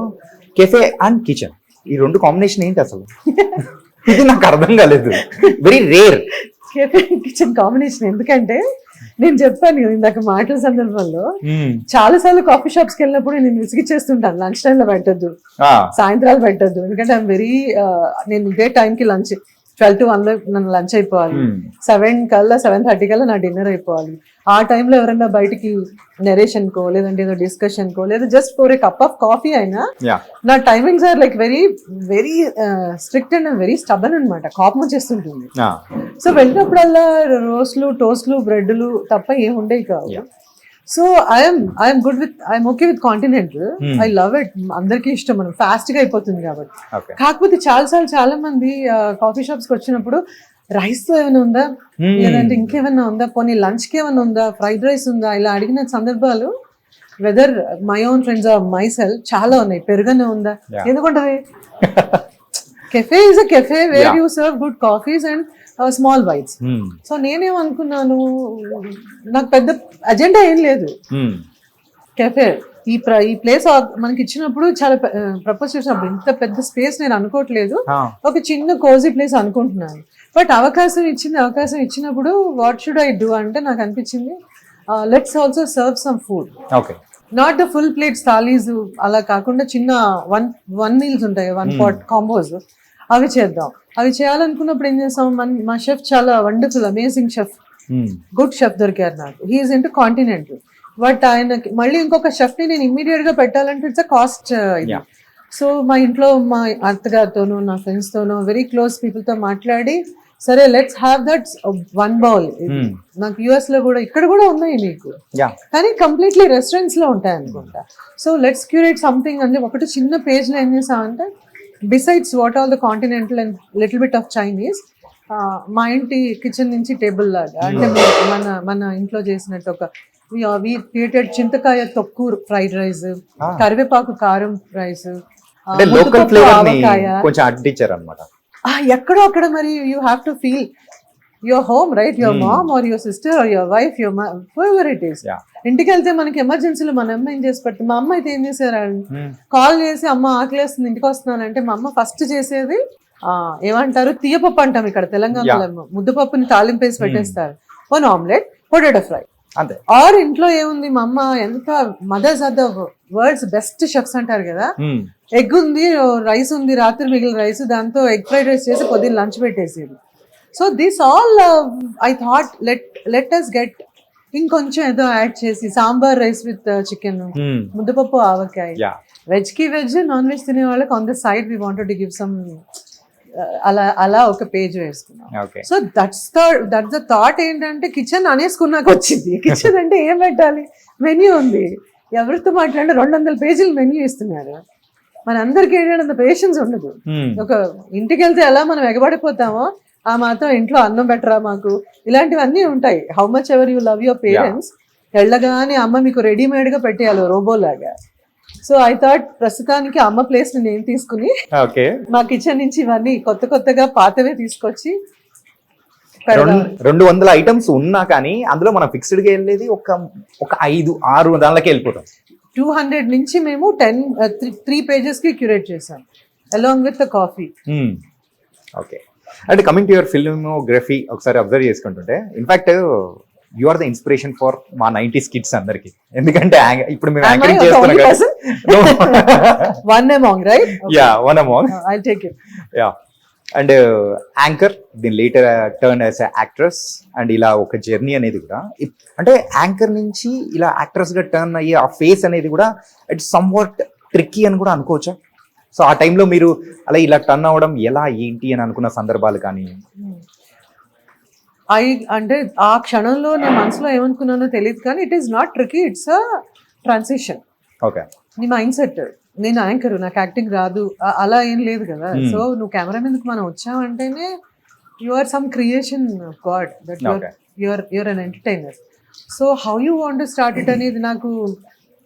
కెఫే అండ్ కిచెన్, ఈ 2 కాంబినేషన్ ఏంటి అసలు? ఇది నాకు అర్థం కాలేదు. Very rare cafe and kitchen combination. ఎందుకంటే నేను చెప్పాను ఇందాక మాటల సందర్భంలో, చాలా సార్లు కాఫీ షాప్స్కి వెళ్ళినప్పుడు నేను విసిగిచ్చేస్తుంటాను. లంచ్ టైంలో పెట్టద్దు, సాయంత్రాలు పెట్టద్దు. ఎందుకంటే ఐఎమ్ వెరీ నేను ఇదే టైంకి లంచ్ 12 to 1 నన్ను లంచ్ అయిపోవాలి, 7:30 కల్లా నా డిన్నర్ అయిపోవాలి. ఆ టైంలో ఎవరైనా బయటికి నెరేషన్ కో లేదంటే ఏదో డిస్కషన్ కో లేదా just for a cup of coffee అయినా నా timings are like very very strict and very stubborn అనమాట. కోపం వచ్చేస్తుంటుంది. సో వెళ్ళినప్పుడల్లా రోస్ట్లు, టోస్ట్లు, బ్రెడ్లు తప్ప ఏం ఉండేవి కావు. So I'm good with, I'm okay with continental. I love it. అందరికీ ఇష్టం, మనం ఫాస్ట్ గా అయిపోతుంది కాబట్టి. కాకపోతే చాలా మంది కాఫీ షాప్స్ కి వచ్చినప్పుడు రైస్ తో ఏమైనా ఉందా, లేదంటే ఇంకేమైనా ఉందా, పోనీ లంచ్ కి ఏమైనా ఉందా, ఫ్రైడ్ రైస్ ఉందా, ఇలా అడిగిన సందర్భాలు whether my own friends or myself చాలా ఉన్నాయి. పెరుగనే ఉందా, ఎందుకుంటది? Cafe is a cafe where you serve good coffees and small bites. So నేనేమనుకున్నాను, నాకు పెద్ద అజెండా ఏం లేదు. కెఫే ఈ ప్లేస్ మనకి ఇచ్చినప్పుడు చాలా ప్రపోజ్ చేసినప్పుడు ఇంత పెద్ద స్పేస్ నేను అనుకోవట్లేదు, ఒక చిన్న కోజీ ప్లేస్ అనుకుంటున్నాను. బట్ అవకాశం ఇచ్చినప్పుడు వాట్ షుడ్ ఐ డూ అంటే నాకు అనిపించింది let's also serve some food. Not the full plates thalis అలా కాకుండా చిన్న వన్ మీల్స్ ఉంటాయి, 1 pot కాంబోస్, అవి చేద్దాం. అవి చేయాలనుకున్నప్పుడు ఏం చేస్తాం, మా షెఫ్ చాలా wonderful amazing chef, good chef దొరికారు నాకు. He's into continental. బట్ ఆయనకి మళ్ళీ ఇంకొక షెఫ్ ని నేను ఇమ్మీడియట్ గా పెట్టాలంటే ఇట్స్ అ కాస్ట్. సో మా ఇంట్లో మా అత్తగారితోనూ నా ఫ్రెండ్స్ తోనూ వెరీ క్లోజ్ పీపుల్ తో మాట్లాడి సరే లెట్స్ హ్యావ్ దట్ 1 bowl. నాకు యుఎస్ లో కూడా ఇక్కడ కూడా ఉన్నాయి మీకు, కానీ కంప్లీట్లీ రెస్టారెంట్స్ లో ఉంటాయి అనుకుంటా. సో లెట్స్ క్యూరేట్ సంథింగ్ అని ఒకటి చిన్న పేజ్ లో ఏం చేసామంటే besides what all the continental and little bit of Chinese, మా ఇంటి కిచెన్ నుంచి టేబుల్ లాగా, అంటే మన ఇంట్లో చేసినట్టు ఒక వి క్రియేటెడ్ చింతకాయ తొక్కు ఫ్రైడ్ రైస్, కరివేపాకు కారం రైస్, ఎక్కడో అక్కడ. మరి you have to feel your home, right? Your mom or your sister or your wife, your it is. ఇంటికి వెళ్తే మనకి ఎమర్జెన్సీలో మన అమ్మ ఏం చేసి పెట్టి, మా అమ్మ అయితే ఏం చేశారు, కాల్ చేసి అమ్మ ఆకలేస్తుంది ఇంటికి వస్తున్నానంటే మా అమ్మ ఫస్ట్ చేసేది ఏమంటారు, తీయపప్పు అంటాం ఇక్కడ తెలంగాణలో, ముద్దపప్పుని తాలింపేసి పెట్టేస్తారు, 1 omelette, పొటాటో ఫ్రై. ఆర్ ఇంట్లో ఏముంది, మా అమ్మ ఎంత mothers are the world's best chefs అంటారు కదా, ఎగ్ ఉంది, రైస్ ఉంది, రాత్రి మిగిలిన రైస్, దాంతో ఎగ్ ఫ్రైడ్ రైస్ చేసి పొద్దున్న లంచ్ పెట్టేసేది. So this all I thought let us get ఇంకొంచెం ఏదో యాడ్ చేసి sambar rice with chicken, muddapappu avakaya, veg కి వెజ్, నాన్ వెజ్ తినే వాళ్ళకి on the side we wanted to give some, అలా ఒక పేజ్ వేసుకున్నాం. So that's the thought. ఏంటంటే కిచెన్ అనేసుకున్నాక వచ్చింది. కిచెన్ అంటే ఏం పెట్టాలి, మెన్యూ ఉంది, ఎవరితో మాట్లాడినా 200 పేజీలు మెన్యూ ఇస్తున్నారు. మనందరికీ ఏంటంటే అంత పేషెన్స్ ఉండదు. ఒక ఇంటికి వెళ్తే ఎలా మనం ఎగబడిపోతామో ఆ మాత్రం ఇంట్లో అన్నం పెట్టరా మాకు, ఇలాంటివన్నీ ఉంటాయి. How much ever you love your parents, వెళ్ళగానే అమ్మ మీకు రెడీమేడ్ గా పెట్టేయాలి రోబోలాగా. సో ఐ థాట్ ప్రస్తుతానికి అమ్మ ప్లేస్ ని నేను తీసుకుని మా కిచెన్ నుంచి ఇవన్నీ కొత్తగా పాతవే తీసుకొచ్చి 200 ఐటమ్స్ ఉన్నా కానీ అందులో మనం ఫిక్స్డ్ గా వెళ్ళేది ఒక 5-6 దానిలోకి వెళ్ళిపోతాం. 200 నుంచి మేము 3 pages కి క్యూరేట్ చేసాం along with the coffee. Okay, అంటే కమింగ్ టు యువర్ ఫిల్మోగ్రఫీ ఒకసారి అబ్జర్వ్ చేసుకుంటుంటే in fact you are the inspiration for మా 90s కిడ్స్ అందరికి. ఎందుకంటే ఇప్పుడు మేము యాంకరింగ్ చేస్తున్నాం కదా. One among, right? Okay. Yeah, one among. I'll take it. Yeah. And anchor దీని later turn as actress, and ఇలా ఒక జర్నీ అనేది కూడా అంటే యాంకర్ నుంచి ఇలా యాక్ట్రెస్ గా టర్న్ అయ్యే ఆ ఫేస్ అనేది కూడా ఇట్స్ సమ్వాట్ ట్రిక్కీ అని కూడా అనుకోవచ్చా? సో ఆ టైంలో మీరు అలా ఇలా టర్న్ అవ్వడం ఎలా ఏంటి అని అనుకున్న సందర్భాలు కానీ? అంటే ఆ క్షణంలో నేను మనసులో ఏమనుకున్నానో తెలియదు, కానీ it is not tricky, it's a transition. Okay, నీ మైండ్ సెట్. నేను యాంకర్, నాకు యాక్టింగ్ రాదు అలా ఏం లేదు కదా. సో నువ్వు కెమెరా మీదకి మనం వచ్చావంటేనే you are some creation of God, that your an entertainer. So how you want to start it అనేది నాకు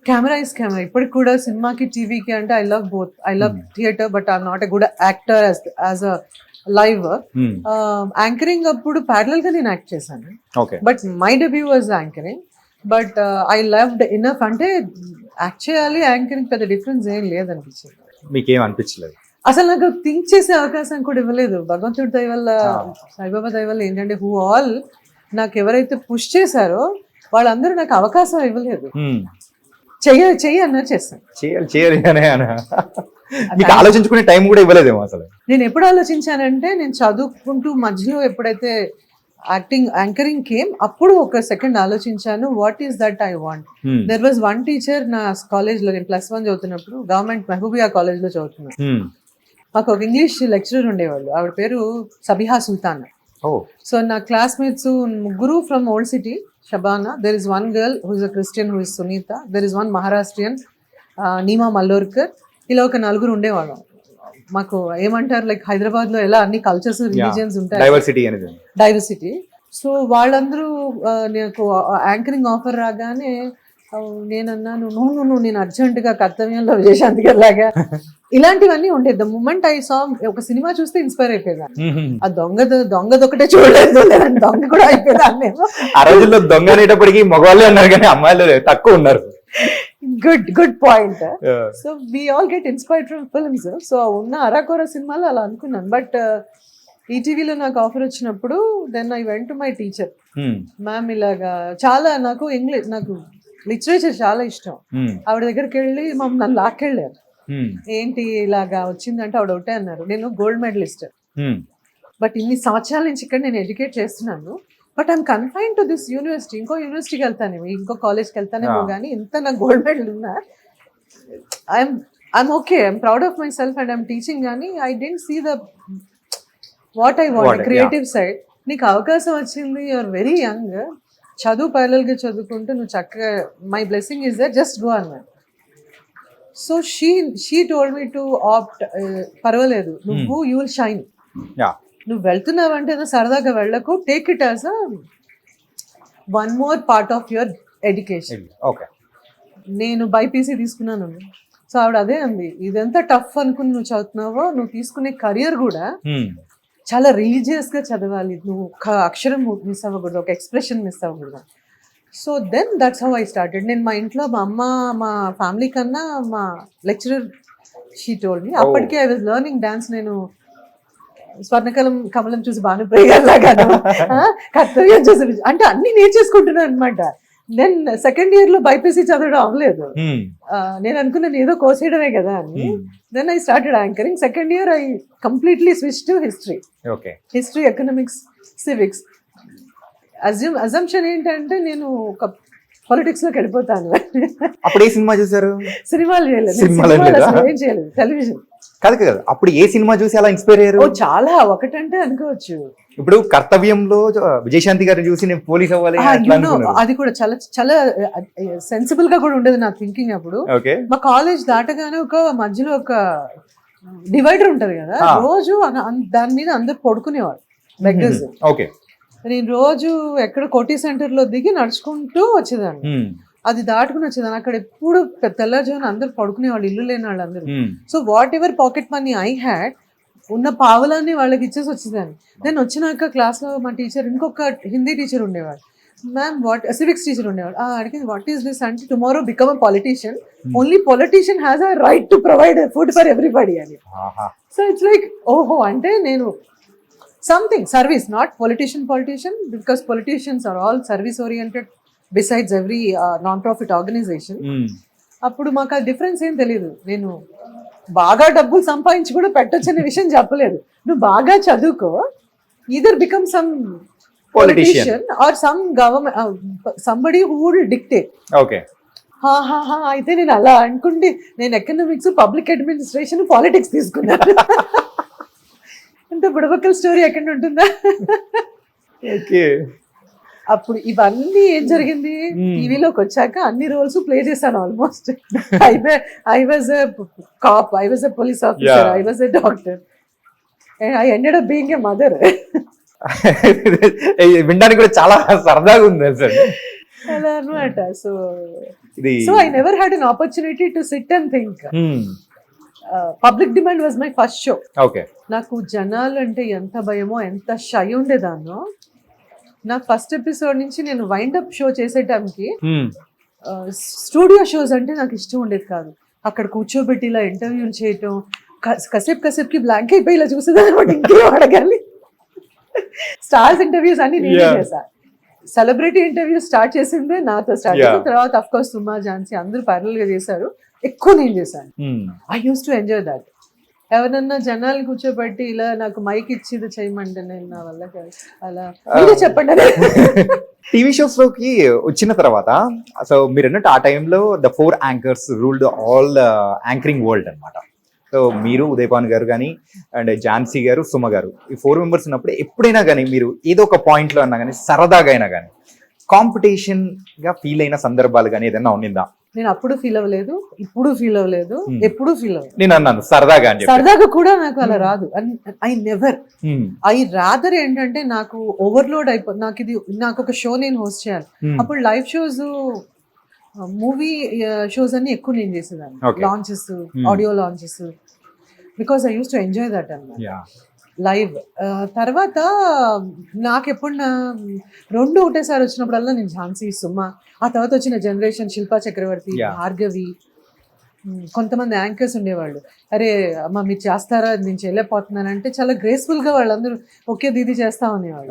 కెమెరా ఇస్ కెమెరా. ఇప్పటికి కూడా సినిమాకి టీవీకి అంటే I love both. I love theatre but I'm not a good actor as a live. Anchoring అప్పుడు parallel గా నేను యాక్ట్ చేశాను, but my debut was anchoring. But I loved enough. అంటే యాక్ట్ చేయాలి, యాంకరింగ్ పెద్ద డిఫరెన్స్ ఏం లేదనిపించింది. మీకేం అనిపించలేదు? అసలు నాకు థింక్ చేసే అవకాశం కూడా ఇవ్వలేదు. భగవంతుడి దయ వల్ల, సాయిబాబా దయ వల్ల ఏంటంటే హూ ఆల్ నాకు ఎవరైతే పుష్ చేశారో వాళ్ళందరూ నాకు అవకాశం ఇవ్వలేదు. చెయ్యి అన్నారు, చేస్తాను. ఆలోచించుకునే టైం కూడా ఇవ్వలేదేమో అసలు. నేను ఎప్పుడు ఆలోచించానంటే, నేను చదువుకుంటూ మధ్యలో ఎప్పుడైతే యాంకరింగ్ కేమ్ అప్పుడు ఒక సెకండ్ ఆలోచించాను, what is that I want. There was one teacher నా కాలేజ్ లో, నేను +1 చదువుతున్నప్పుడు గవర్నమెంట్ మహబూబియా కాలేజ్ లో చదువుతున్నాను. మాకు ఒక ఇంగ్లీష్ లెక్చరర్ ఉండేవాళ్ళు, ఆవిడ పేరు సబిహా సుల్తాన్. సో నా classmates 3 from old city, Shabana, there is one girl who is a Christian who is Sunita, there is one Maharashtrian Neema Mallorkar, ఇలా ఒక 4 ఉండేవాళ్ళం. మాకు ఏమంటారు, లైక్ హైదరాబాద్ లో ఎలా అన్ని కల్చర్స్, రిలీజియన్స్ ఉంటాయి, డైవర్సిటీ. సో వాళ్ళందరూ నాకు యాంకరింగ్ ఆఫర్ రాగానే నేను అన్నాను, నువ్వు నేను అర్జెంటుగా కర్తవ్యంలో విజయశాంతి గారి లాగా ఇలాంటివన్నీ ఉండేది. ద మూమెంట్ ఐ సా, ఒక సినిమా చూస్తే ఇన్స్పైర్ అయిపోయేదాన్ని. ఆ దొంగదొకటే చూడలేదు, దొంగ కూడా అయిపోయేదాన్ని. ఆ రోజుల్లో దొంగ అనేటప్పటికి మగవాళ్ళే ఉన్నారు కానీ అమ్మాయిలు తక్కువ ఉన్నారు. Good point. So we all get inspired from films. So ఉన్న అరాకొర సినిమాలో అలా అనుకున్నాను. బట్ ఈటీవీలో నాకు ఆఫర్ వచ్చినప్పుడు then I went to my teacher, ma'am ఇలాగా చాలా నాకు ఇంగ్లీష్, నాకు లిటరేచర్ చాలా ఇష్టం. ఆవిడ దగ్గరికి వెళ్ళి నన్ను లాక్కెళ్ళారు. ఏంటి ఇలాగా వచ్చిందంటే ఆవిడ ఒకటే అన్నారు, నేను గోల్డ్ మెడలిస్ట్, బట్ ఇన్ని సంవత్సరాల నుంచి ఇక్కడ నేను ఎడ్యుకేట్ చేస్తున్నాను, but I'm confine to this university. ఇంకో యూనివర్సిటీకి వెళ్తానేమో, ఇంకో కాలేజ్కి వెళ్తానేమో, కానీ ఇంత నాకు గోల్డ్ మెడల్ ఉన్నా I'm okay, I'm proud of myself and I'm teaching. కానీ I don't see the what I want, creative side. నీకు అవకాశం వచ్చింది, యూఆర్ వెరీ యంగ్, చదువు ప్యారలల్గా చదువుకుంటూ నువ్వు చక్కగా, my blessing is that, just go అన్నారు. So she told me to opt, పర్వాలేదు నువ్వు, యూ విల్ షైన్. నువ్వు వెళ్తున్నావంటే సరదాగా వెళ్ళకు, take it as one more part of your education. నేను బైపీసీ తీసుకున్నాను. సో ఆవిడ అదే అంది, ఇదంతా టఫ్ అనుకుని నువ్వు చదువుతున్నావో, నువ్వు తీసుకునే కెరియర్ కూడా చాలా రిలీజియస్ గా చదవాలి, నువ్వు ఒక అక్షరం మిస్ అవ్వకూడదు, ఒక ఎక్స్ప్రెషన్ మిస్ అవ్వకూడదు. So then that's how I started. నేను మా ఇంట్లో మా అమ్మ, మా ఫ్యామిలీ కన్నా మా లెక్చరర్ షీ టోల్డ్ మీ. అప్పటికే ఐ వాజ్ లెర్నింగ్ డాన్స్. నేను కమలం చూసి భానుప్రియ లాగాను, కర్తవ్యం చూసి, అంటే అన్ని నేర్చేసుకుంటున్నాను అనమాట. దెన్ సెకండ్ ఇయర్ లో బైపీసీ చదవడం అవ్వలేదు. నేను అనుకున్నాను ఏదో కోసేయడమే కదా అని. Then I started anchoring. Second year I completely switch to history, economics, civics. Assumption ఏంటంటే నేను ఒక పాలిటిక్స్ లోకి వెళ్ళిపోతాను. అప్పుడు ఏ సినిమా చూసారు? సినిమాలు చేయలేదు, సినిమాలు సినిమాలు లేదా? అసలు ఏం చేయలేదు, టెలివిజన్. కాదు అప్పుడు ఏ సినిమా చూసి అలా ఇన్స్పైర్ అయ్యారు? ఓ చాలా, ఒకటంటే అనుకోవచ్చు. ఇప్పుడు కర్తవ్యంలో విజయశాంతి గారిని చూసి నేను పోలీస్ అవ్వాలి అట్లా అనుకున్నారు. అది కూడా చాలా చాలా సెన్సిబుల్ గా కూడా ఉండేది నా థింకింగ్ అప్పుడు. ఓకే. మా కాలేజ్ దాటగానే ఒక మధ్యలో ఒక డివైడర్ ఉంటది కదా, రోజు దాని మీద అందరు పడుకునేవారు బెగ్గర్స్. ఓకే. నేను రోజు ఎక్కడ కోటి సెంటర్ లో దిగి నడుచుకుంటూ వచ్చేదాన్ని, అది దాటుకుని వచ్చేదాన్ని. అక్కడ ఎప్పుడు తెల్లజామున అందరు పడుకునేవాళ్ళు, ఇల్లు లేని వాళ్ళు అందరూ. So what ever pocket money I had, ఉన్న పావులాన్ని వాళ్ళకి ఇచ్చేసి వచ్చేదాన్ని. నేను వచ్చినాక క్లాస్ లో మా టీచర్, ఇంకొక హిందీ టీచర్ ఉండేవాడు, మ్యామ్ వాట్, సివిక్స్ టీచర్ ఉండేవాడు, అడిగింది వాట్ ఈస్ దిస్ అంటే, tomorrow become a politician, only politician has a right to provide food for everybody అని. సో ఇట్స్ లైక్ ఓహో, అంటే నేను something service, not politician because politicians are all service oriented besides every non profit organization. అప్పుడు మాకు ఆ difference ఏం తెలియదు. నేను బాగా డబ్బులు సంపాదించి కూడా పెట్టొచ్చనే విషయం చెప్పలేదు. నువ్వు బాగా చదువుకో, either become some politician are some government somebody who will dictate. Okay. అయితే నేను అలా అనుకుంటే నేను ఎకనామిక్స్, పబ్లిక్ అడ్మినిస్ట్రేషన్, పాలిటిక్స్ తీసుకున్నాను. ఇంత బుడబక్కల స్టోరీ ఎక్కడ ఉంటుందా? ఓకే. అప్పుడు ఇవన్నీ ఏం జరిగింది, టీవీలోకి వచ్చాక అన్ని రోల్స్ ప్లే చేశాను almost. I was a cop, I was a police officer, I was a doctor, I ended up being a mother. వినడానికి కూడా చాలా సరదాగా ఉంది సార్ అలా అనమాట. So I never had an opportunity to sit and think. Public demand was my first show. Okay. నాకు జనాలు అంటే ఎంత భయమో, ఎంత షై ఉండేదాన్నో. నా ఫస్ట్ ఎపిసోడ్ నుంచి నేను వైండప్ షో చేసే టైంకి స్టూడియో షోస్ అంటే నాకు ఇష్టం ఉండేది కాదు. అక్కడ కూర్చోబెట్టి ఇలా ఇంటర్వ్యూలు చేయటం, కాసేపుకి బ్లాంక్ అయిపోయి ఇలా చూసేదాన్ని అనమాట, ఇంకేం అడగాలి. స్టార్స్ ఇంటర్వ్యూస్ అన్ని నేనే చేశా. సెలబ్రిటీ ఇంటర్వ్యూస్ స్టార్ట్ చేసిందే నాతో స్టార్ట్ చేసిన తర్వాత అఫ్ కోర్స్ సుమా, ఝాన్సీ అందరూ ప్యారల్ గా చేశారు, ఎక్కువ నేను చేశాను. I use to enjoy that. ఎవరన్నా జనాలు కూర్చోబెట్టి ఇలా నాకు మైక్ ఇచ్చి ఇది చేయమంటే నేను నా వల్ల కాదు. అలా మీరే చెప్పండి. టీవీ షోస్ లోకి వచ్చిన తర్వాత సో మీరు అన్నట్టు ఆ టైంలో the 4 anchors ruled all anchoring world అన్నమాట. సో మీరు ఉదయపాన్ గారు కానీ అండ్ ఝాన్సీ గారు, సుమ గారు, ఈ 4 మెంబర్స్ ఉన్నప్పుడు ఎప్పుడైనా కానీ మీరు ఏదో ఒక పాయింట్ లో అన్నా కానీ సరదాగా అయినా కానీ కాంపిటీషన్ గా ఫీల్ అయిన సందర్భాలు కానీ ఏదైనా ఉండిందా? నేను అప్పుడు ఫీల్ అవ్వలేదు, ఇప్పుడు ఫీల్ అవ్వలేదు, ఎప్పుడు ఫీల్ అవ్వలేదు. నేను అన్నాను సరదాగా అని. సరదాగా కూడా నాకు అలా రాదు. ఐ నెవర్, ఐ రాదర్ ఏంటంటే నాకు ఓవర్లోడ్ అయిపోతుంది. నాకు ఒక షో నేను హోస్ట్ చేయాలి. అప్పుడు లైవ్ షోస్, మూవీ షోస్ అన్ని ఎక్కువ నేను చేసేదాన్ని, launches, audio launches, because I use to enjoy that అన్నమాట లైవ్. తర్వాత నాకు ఎప్పుడు 2 ఒకటేసారి వచ్చినప్పుడల్లా నేను ఝాన్సీ, సుమ, ఆ తర్వాత వచ్చిన జనరేషన్ శిల్పా చక్రవర్తి, భార్గవి, కొంతమంది యాంకర్స్ ఉండేవాళ్ళు. అరే అమ్మ మీరు చేస్తారా, నేను చేయలేకపోతున్నానంటే చాలా గ్రేస్ఫుల్ గా వాళ్ళందరూ ఓకే దీది చేస్తా అనేవాళ్ళు.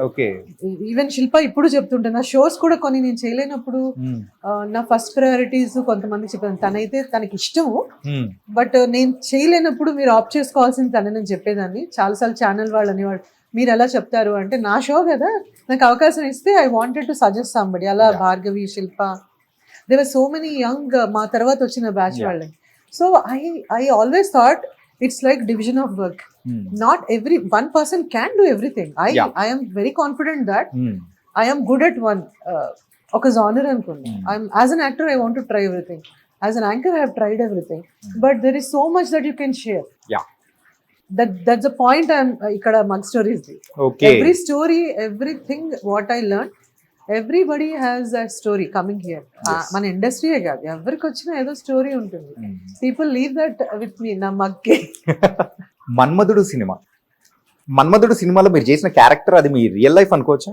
ఈవెన్ శిల్ప ఇప్పుడు చెప్తుంటే నా షోస్ కూడా కొన్ని నేను చేయలేనప్పుడు నా ఫస్ట్ ప్రయారిటీస్ కొంతమంది చెప్పాను, తనైతే తనకి ఇష్టము బట్ నేను చేయలేనప్పుడు మీరు ఆప్ చేసుకోవాల్సింది తనని చెప్పేదాన్ని. చాలాసార్లు ఛానల్ వాళ్ళు అనేవాళ్ళు మీరు ఎలా చెప్తారు అంటే, నా షో కదా నాకు అవకాశం ఇస్తే I wanted to suggest somebody. అలా భార్గవి, శిల్ప, there were so many young మా తర్వాత వచ్చిన బ్యాచ్ వాళ్ళని. So I always thought it's like division of work. Not one person can do everything. I am very confident that I am good at one ఒక genre అనుకున్నా. As an actor I want to try everything. As an anchor I have tried everything. But there is so much that you can share. That's the point ఇక్కడ mug stories. Every story, everything what I learned, everybody has a story coming here. మన ఇండస్ట్రీయే కాదు, ఎవరికి వచ్చినా ఏదో story ఉంటుంది. People leave that with me. నా మగ్గే మన్మధుడు సినిమాలో మీరు చేసిన క్యారెక్టర్ అది మీ రియల్ లైఫ్ అనుకోవచ్చా?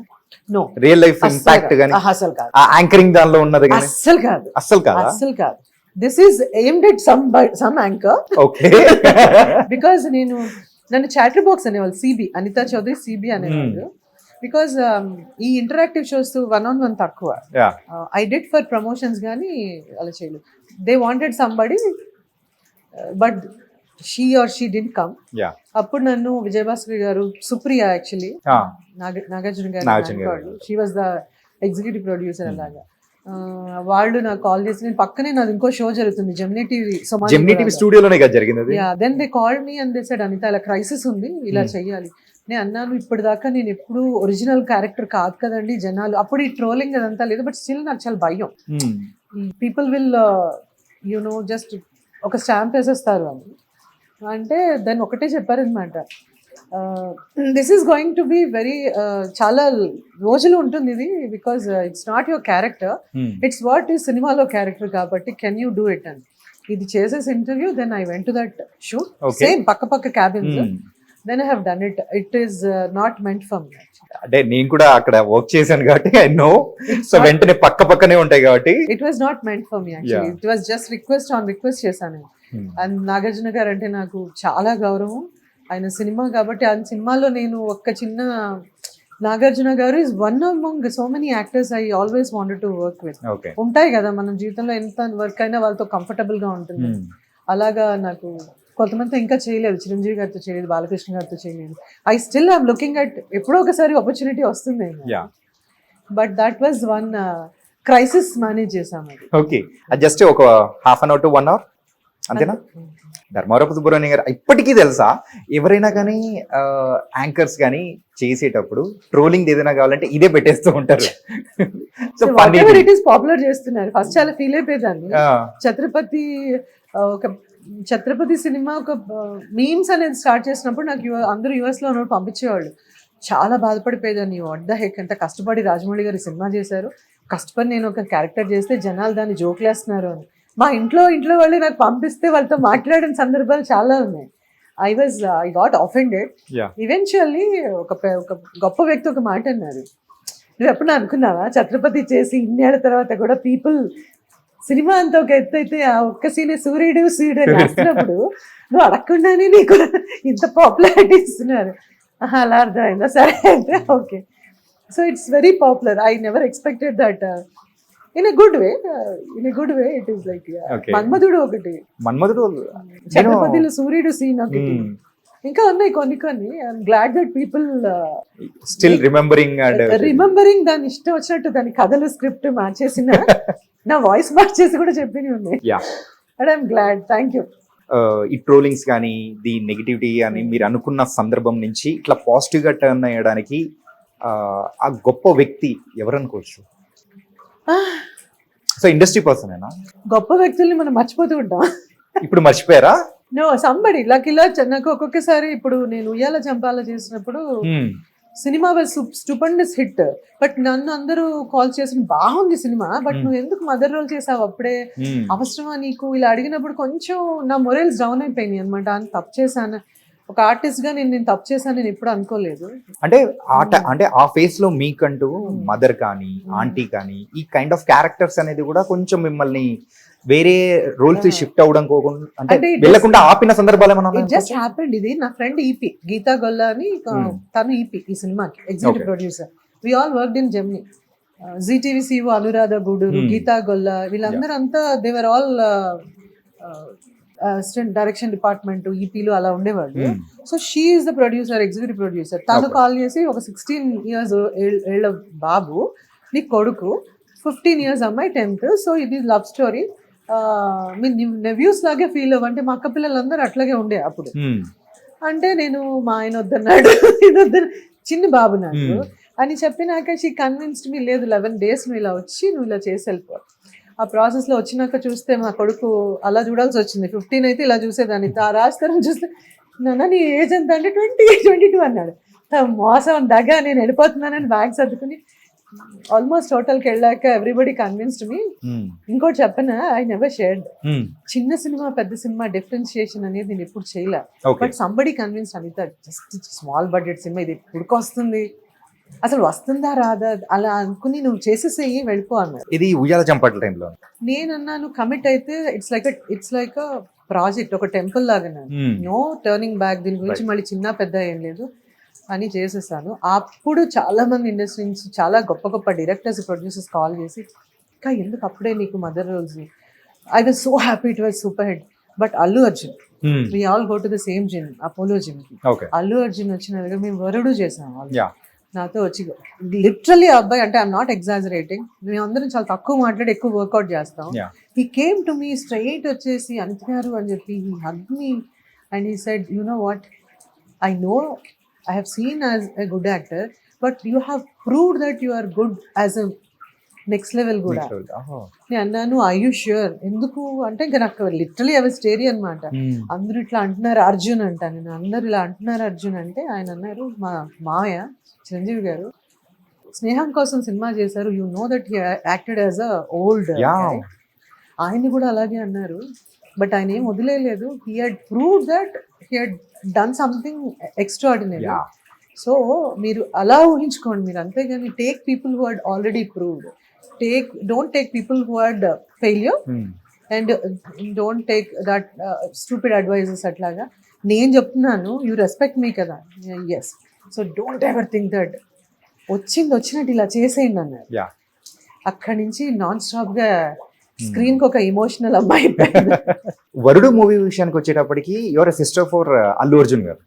నో, రియల్ లైఫ్ ఇంపాక్ట్ గానీ అసలు కాదు. యాంకరింగ్ దానిలో ఉన్నది కానీ అస్సలు కాదు. This is aimed at some anchor. Okay. Because నన్ను చాటర్ బాక్స్ అనేవాళ్ళు, సిబి, అనితా చౌదరి సిబి అనేవాళ్ళు. బికాజ్ ఈ ఇంటరాక్టివ్ షోస్ 1-on-1 తక్కువ. ఐ డిడ్ ఫర్ ప్రమోషన్స్ కానీ అలా చేయలేదు. They wanted somebody but she or she didn't come. Yeah అప్పుడు నన్ను విజయభాస్కర్ గారు, సుప్రియ యాక్చువల్లీ, నాగార్జున నాగార్జున గారు. గారు, she was the executive producer. అలాగా వాళ్ళు నాకు కాల్ చేసి, నేను పక్కనే నాది ఇంకో షో జరుగుతుంది జెమినీ టీవీ, జెమినీ టీవీ స్టూడియోలోనే కదా జరిగింది అది. Then they called me and they said, Anitha ఇలా క్రైసిస్ ఉంది, ఇలా చెయ్యాలి. నేను అన్నాను, ఇప్పటిదాకా నేను ఎప్పుడు ఒరిజినల్ క్యారెక్టర్ కాదు కదండి, జనాలు అప్పుడు ఈ ట్రోలింగ్ అదంతా లేదు, బట్ స్టిల్ నాకు చాలా భయం. పీపుల్ విల్ యునో జస్ట్ ఒక స్టాంప్ వేసేస్తారు అని అంటే, దాన్ని ఒకటే చెప్పారనమాట, this is going to be very చాలా రోజులు ఉంటుంది ఇది, because it's not your character, it's what ఈ సినిమాలో క్యారెక్టర్ కాబట్టి కెన్ యూ డూ ఇట్ అని. ఇది చేసేసి interview, then I went to that shoot, same పక్క cabins, then I have done it. It is not meant for me. అంటే నేను కూడా అక్కడ వర్క్ చేశాను కాబట్టి ఐ నో, సో వెంటనే పక్కనే ఉంటాయి కాబట్టి. It was not meant for me actually, it was just request on request చేశాను. అండ్ నాగార్జున గారు అంటే నాకు చాలా గౌరవం, ఆయన సినిమా కాబట్టి. ఆ సినిమాలో నేను ఒక చిన్న, నాగార్జున గారు is one among so many actors I always wanted to work with. ఉంటాయి కదా మన జీవితంలో, ఎంత వర్క్ అయినా వాళ్ళతో కంఫర్టబుల్ గా ఉంటుంది. అలాగా నాకు కొంతమంది ఇంకా చేయలేదు, చిరంజీవి గారితో చేయలేదు, బాలకృష్ణ గారితో చేయలేదు. I still I'm looking at, ఎప్పుడో ఒకసారి ఆపర్చునిటీ వస్తుంది. But that was one crisis manage చేసాము. ఓకే, అది జస్ట్ ఒక half an hour to 1 hour అంతేనా? ధర్మవరపు సుబ్రహ్మణ్యం గారు ఇప్పటికీ తెలుసా, ఎవరైనా కానీ యాంకర్స్ కానీ చేసేటప్పుడు ట్రోలింగ్ ఏదైనా కావాలంటే ఇదే పెట్టేస్తూ ఉంటారు. సో ఇట్ ఈస్ పాపులర్ చేస్తున్నారు. ఫస్ట్ చాలా ఫీల్ అయిపోయేదాన్ని. ఛత్రపతి సినిమా ఒక మీమ్స్ అనేది స్టార్ట్ చేసినప్పుడు నాకు అందరూ US లో ఉన్నప్పుడు పంపించేవాళ్ళు. చాలా బాధపడిపోయేదాన్ని, వాట్ ద హెక్, ఎంత కష్టపడి రాజమౌళి గారు సినిమా చేశారు, కష్టపడి నేను ఒక క్యారెక్టర్ చేస్తే జనాలు దాన్ని జోకులేస్తున్నారు అని. మా ఇంట్లో వాళ్ళు నాకు పంపిస్తే వాళ్ళతో మాట్లాడిన సందర్భాలు చాలా ఉన్నాయి. I got ఆఫెండెడ్. ఈవెన్చువల్లీ ఒక గొప్ప వ్యక్తి ఒక మాట అన్నారు, నువ్వు ఎప్పుడు అనుకున్నావా ఛత్రపతి చేసి ఇన్నేళ్ల తర్వాత కూడా పీపుల్ సినిమా అంతా ఒక ఎత్తు అయితే ఆ ఒక్క సీనే సూర్యుడు అని రాస్తున్నప్పుడు నువ్వు అడగకుండానే నీకు ఇంత పాపులారిటీ ఇస్తున్నారు. అలా అర్థమైందా? సరే అయితే okay. So it's very popular. I never expected that. In a good way it is like Manmadhudu ఒకటి, ఛత్రపతిలో సూర్యుడు సీన్ ఒకటి, ఇంకా ఉన్నాయి కొన్ని. I'm glad that people still remembering దాన్ని ఇష్టం వచ్చినట్టు దాని కథలు స్క్రిప్ట్ మార్చేసిన నా వాయిస్ మార్చేసి కూడా చెప్పినవి ఉన్నాయి. And I'm glad. Thank you. ఈ ట్రోలింగ్స్ కానీ ది నెగిటివిటీ కానీ మీరు అనుకున్న సందర్భం నుంచి ఇట్లా పాజిటివ్ గా టర్న్ అయ్యడానికి ఆ గొప్ప వ్యక్తి ఎవరు అనుకోవచ్చు? సో ఇండస్ట్రీ పర్సనేనా? గొప్ప వ్యక్తుల్ని మనం మర్చిపోతూ ఉంటాం. ఇప్పుడు మర్చిపోయారా? నో, సంబడి లైక్ ఇలా నాకు ఒక్కొక్కసారి, ఇప్పుడు నేను ఉయ్యాల చంపాల చేసినప్పుడు సినిమా స్టూపెండస్ హిట్, బట్ నన్ను అందరూ కాల్ చేసి బాగుంది సినిమా, బట్ నువ్వు ఎందుకు మదర్ రోల్ చేసావు అప్పుడే, అవసరమా నీకు, ఇలా అడిగినప్పుడు కొంచెం నా మొరల్స్ డౌన్ అయిపోయినాయి అనమాట. అని తప్పు చేశాను, ఒక ఆర్టిస్ట్ గా నేను తప్పు చేశాను నేను ఎప్పుడు అనుకోలేదు. అంటే ఆ ఫేస్ లో మీకంటూ మదర్ కానీ ఆంటీ కానీ ఈ కైండ్ ఆఫ్ క్యారెక్టర్స్ అనేది కూడా కొంచెం మిమ్మల్ని వేరే రోల్స్ షిఫ్ట్ అవడం అంటే వెళ్ళకుండా ఆపిన సందర్భాలు ఏమన్నా? It just happened. ఇది నా ఫ్రెండ్ ఈపీ గీతా గొల్లా అని, తను ఈపీ ఈ సినిమాకి executive producer. We all worked in Gemini. Zee TV CEO Anuradha Gudur, Geetha Golla, వీళ్ళందరూ అంతా they were all assistant direction department ఈపీలు అలా ఉండేవాళ్ళు. So she is the producer, executive producer. తను కాల్ చేసి, ఒక 16 years ఏళ్ళ బాబు నీ కొడుకు, 15 years అమ్మాయి 10th, సో ఇది లవ్ స్టోరీ, మీ నెవ్యూస్ లాగే ఫీల్ అవ్వంటే, మా అక్క పిల్లలందరూ అట్లాగే ఉండే అప్పుడు. అంటే నేను మా ఆయన వద్దన్నాడు, ఇది వద్దని, చిన్న బాబు నాకు అని చెప్పినాక షీ కన్విన్స్డ్ మీ, లేదు 11 days నువ్వు ఇలా వచ్చి నువ్వు ఇలా చేసి వెళ్ళిపో. ఆ ప్రాసెస్లో వచ్చినాక చూస్తే మా కొడుకు అలా చూడాల్సి వచ్చింది. 15 అయితే ఇలా చూసేదాన్ని, రాజతరం చూస్తే నాన్న నీ ఏజ్ ఎంత అంటే 22 అన్నాడు. మోసం దగ్గర నేను వెళ్ళిపోతున్నానని బ్యాగ్ సర్దుకుని ఆల్మోస్ట్ హోటల్కి వెళ్ళాక ఎవ్రీబడి కన్విన్స్డ్ మీ. ఇంకోటి చెప్పనా, ఐ నెవర్ షేర్డ్ చిన్న సినిమా పెద్ద సినిమా డిఫరెన్షియేషన్ అనేది నేను ఎప్పుడు చేయలే. But somebody convinced, Anitha just small budget cinema, ఇది ఎప్పుడు వస్తుంది, అసలు వస్తుందా రాదా, అలా అనుకుని నువ్వు చేసేసేయి వెళ్ళిపో అన్నారు. ఇది ఉయ్యాల చంపట్ల టైంలో నేను అన్నాను, కమిట్ అయితే ఇట్స్ లైక్ ప్రాజెక్ట్, ఒక టెంపుల్ లాగా, నో టర్నింగ్ బ్యాక్, దీని గురించి మళ్ళీ చిన్న పెద్ద ఏం లేదు అని చేసేసాను. అప్పుడు చాలా మంది ఇండస్ట్రీ నుంచి చాలా గొప్ప డైరెక్టర్స్, ప్రొడ్యూసర్స్ కాల్ చేసి, ఇంకా ఎందుకు అప్పుడే నీకు mother roles, I was so happy, it was super hit. But Allu Arjun we all go to the same gym, Apollo gym కి. ఓకే అల్లు అర్జున్ వచ్చిన దగ్గర మేము వరుడు చేసాం వాళ్ళు. యా నాతో వచ్చి లిటరలీ అబ్బాయి, అంటే ఐఎమ్ నాట్ ఎగ్జాజరేటింగ్, మేము అందరం చాలా తక్కువ మాట్లాడి ఎక్కువ వర్కౌట్ చేస్తాం. Yeah he came to me straight వచ్చేసి అంటున్నారు అని చెప్పి he hug me and he said, you know what, I know I have seen as a good actor, but you have proved that you are good as a next level కూడా. నేను అన్నాను, I you sure? ఎందుకు అంటే ఇంకా నాకు literally అవి స్టేరీ అనమాట. అందరూ ఇట్లా అంటున్నారు అర్జున్ అంట, నేను అందరూ ఇలా అంటున్నారు అర్జున్ అంటే ఆయన అన్నారు, మా మాయ చిరంజీవి గారు స్నేహం కోసం సినిమా చేశారు, you know that he acted as a old. ఆయన్ని కూడా అలాగే అన్నారు, బట్ ఆయన ఏం వదిలేదు. He had proved that he had done something extraordinary. So మీరు అలా ఊహించుకోండి మీరు, అంతేగాని take people who head already proved. Don't take people who had failure and don't take that stupid advices అట్లాగా. నేను చెప్తున్నాను, యూ రెస్పెక్ట్ మీ కదా, yes, so don't ever think that వచ్చినట్టు ఇలా చేసేయండి అన్నారు. అక్కడి నుంచి నాన్ స్టాప్ గా స్క్రీన్ కి ఒక ఎమోషనల్ అమ్మాయి. వరుడు మూవీ విషయానికి వచ్చేటప్పటికి your sister for Allu Arjun గారు.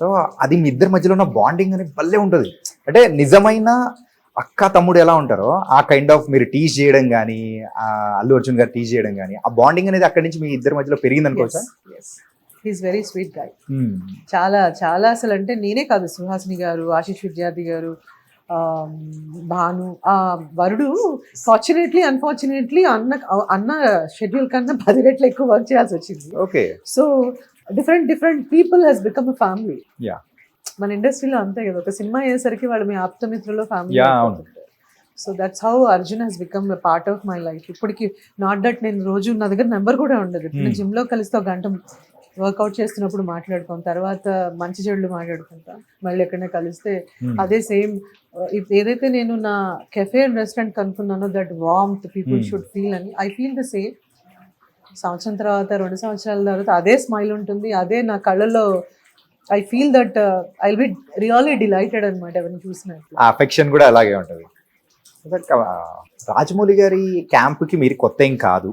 సో అది మీ ఇద్దరి మధ్యలో ఉన్న బాండింగ్ అనేది భలే ఉంటుంది. అంటే నిజమైన అక్క తమ్ముడు ఎలా ఉంటారో ఆ కైండ్ ఆఫ్ మీరు టీజ్ చేయడం కానీ, అల్లు అర్జున్ గారు టీజ్ చేయడం కానీ, ఆ బాండింగ్ అనేది అక్కడి నుంచి మీ ఇద్దరి మధ్యలో పెరిగింది అనుకోవచ్చా? He's very sweet guy. చాలా చాలా అసలు అంటే నేనే కాదు, సుహాసిని గారు, ఆశీష్ విద్యార్థి గారు, భాను, ఆ వరుడు ఫార్చునేట్లీ అన్ఫార్చునేట్లీ అన్న షెడ్యూల్ కన్నా 10 రెట్లు ఎక్కువ వర్క్ చేయాల్సి వచ్చింది. Okay, so different people has become a family. Yeah, మన ఇండస్ట్రీలో అంతే కదా, ఒక సినిమా అయ్యేసరికి వాళ్ళు మీ ఆప్తమిత్రులో family. So that's how Arjun Hess become a part of my life. ఇప్పటికి నాట్ దట్ నేను రోజు నా దగ్గర నెంబర్ కూడా ఉండదు. నేను జిమ్ లో కలిస్తే 1 గంట వర్కౌట్ చేస్తున్నప్పుడు మాట్లాడుకోం, తర్వాత మంచి చెడులు మాట్లాడుకుంటా, మళ్ళీ ఎక్కడైనా కలిస్తే అదే సేమ్. ఏదైతే నేను నా కెఫే అండ్ రెస్టారెంట్ కనుక్కున్నానో, that warmth people should feel అని, ఐ ఫీల్ ద సేమ్. సంవత్సరం తర్వాత 2 సంవత్సరాల తర్వాత అదే స్మైల్ ఉంటుంది, అదే నా కళ్ళలో. I feel that I will be really delighted అనమాట ఎవరిని చూసినట్టు. ఆ అఫెక్షన్ కూడా అలాగే ఉంటుంది. రాజమౌళి గారి క్యాంప్కి మీరు కొత్త ఏం కాదు,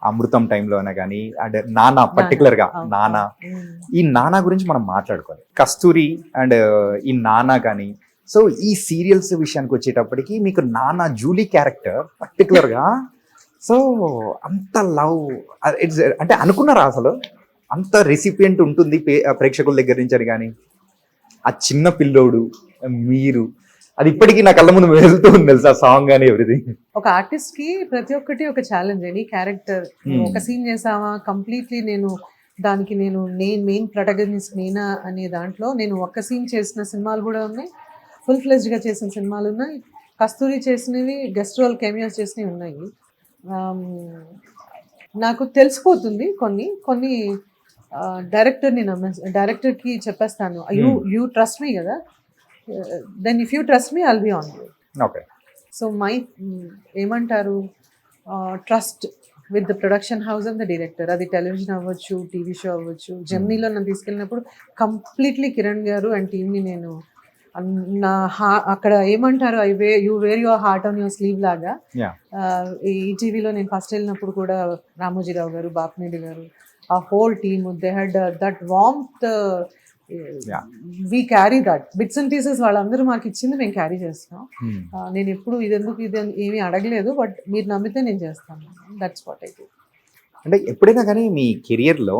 అమృతం టైంలోనే కానీ, అంటే నానా పర్టికులర్గా నానా, ఈ నానా గురించి మనం మాట్లాడుకోవాలి. కస్తూరి అండ్ ఈ నానా కానీ. సో ఈ సీరియల్స్ విషయానికి వచ్చేటప్పటికి మీకు నానా జూలీ క్యారెక్టర్ పర్టికులర్గా, సో అంత లవ్ ఇట్స్ అంటే అనుకున్నారా అసలు అంత రెసిపియంట్ ఉంటుంది ప్రేక్షకుల దగ్గర నుంచి అని? కానీ ఆ చిన్న పిల్లోడు మీరు, అది ఇప్పటికీ నా కళ్ళ ముందు వెళ్తూ ఉంది తెలుసా, సాంగ్ కానీ ఎవ్రీథింగ్. ఒక ఆర్టిస్ట్ కి ప్రతి ఒక్కటి ఒక ఛాలెంజ్. ఎనీ క్యారెక్టర్ ఒక సీన్ చేసావా కంప్లీట్లీ నేను దానికి నేను మెయిన్ ప్రొటగనిస్ట్ నేనా అనే దాంట్లో నేను ఒక్క సీన్ చేసిన సినిమాలు కూడా ఉన్నాయి, ఫుల్ ఫ్లెజ్డ్ గా చేసిన సినిమాలు ఉన్నాయి, కస్తూరి చేసినవి, గెస్ట్ రోల్ కెమియోస్ చేసినవి ఉన్నాయి. నాకు తెలిసిపోతుంది కొన్ని డైరెక్టర్ని డైరెక్టర్కి చెప్పేస్తాను, యూ ట్రస్ట్ మీ కదా, then if you trust me I'll be on you. Okay, so my ఏమంటారు, trust with the production house and the director. అది టెలివిజన్ అవ్వచ్చు, టీవీ షో అవ్వచ్చు. జెమినీలో నన్ను తీసుకెళ్ళినప్పుడు కంప్లీట్లీ కిరణ్ గారు అండ్ టీమ్ని నేను నా అక్కడ ఏమంటారు, you wear your heart on your sleeve లాగా. ఈ టీవీలో నేను ఫస్ట్ వెళ్ళినప్పుడు కూడా రామోజీరావు గారు, బాపినేడి గారు, ఆ whole team, they had that warmth. We carry that bits and pieces. వాళ్ళందరూ మాకు ఇచ్చింది మేము క్యారీ చేస్తాం. నేను ఎప్పుడు ఇది ఏమీ అడగలేదు, బట్ మీరు నమ్మితే నేను చేస్తాను. That's what I do. అంటే ఎప్పుడైనా కానీ మీ కెరియర్లో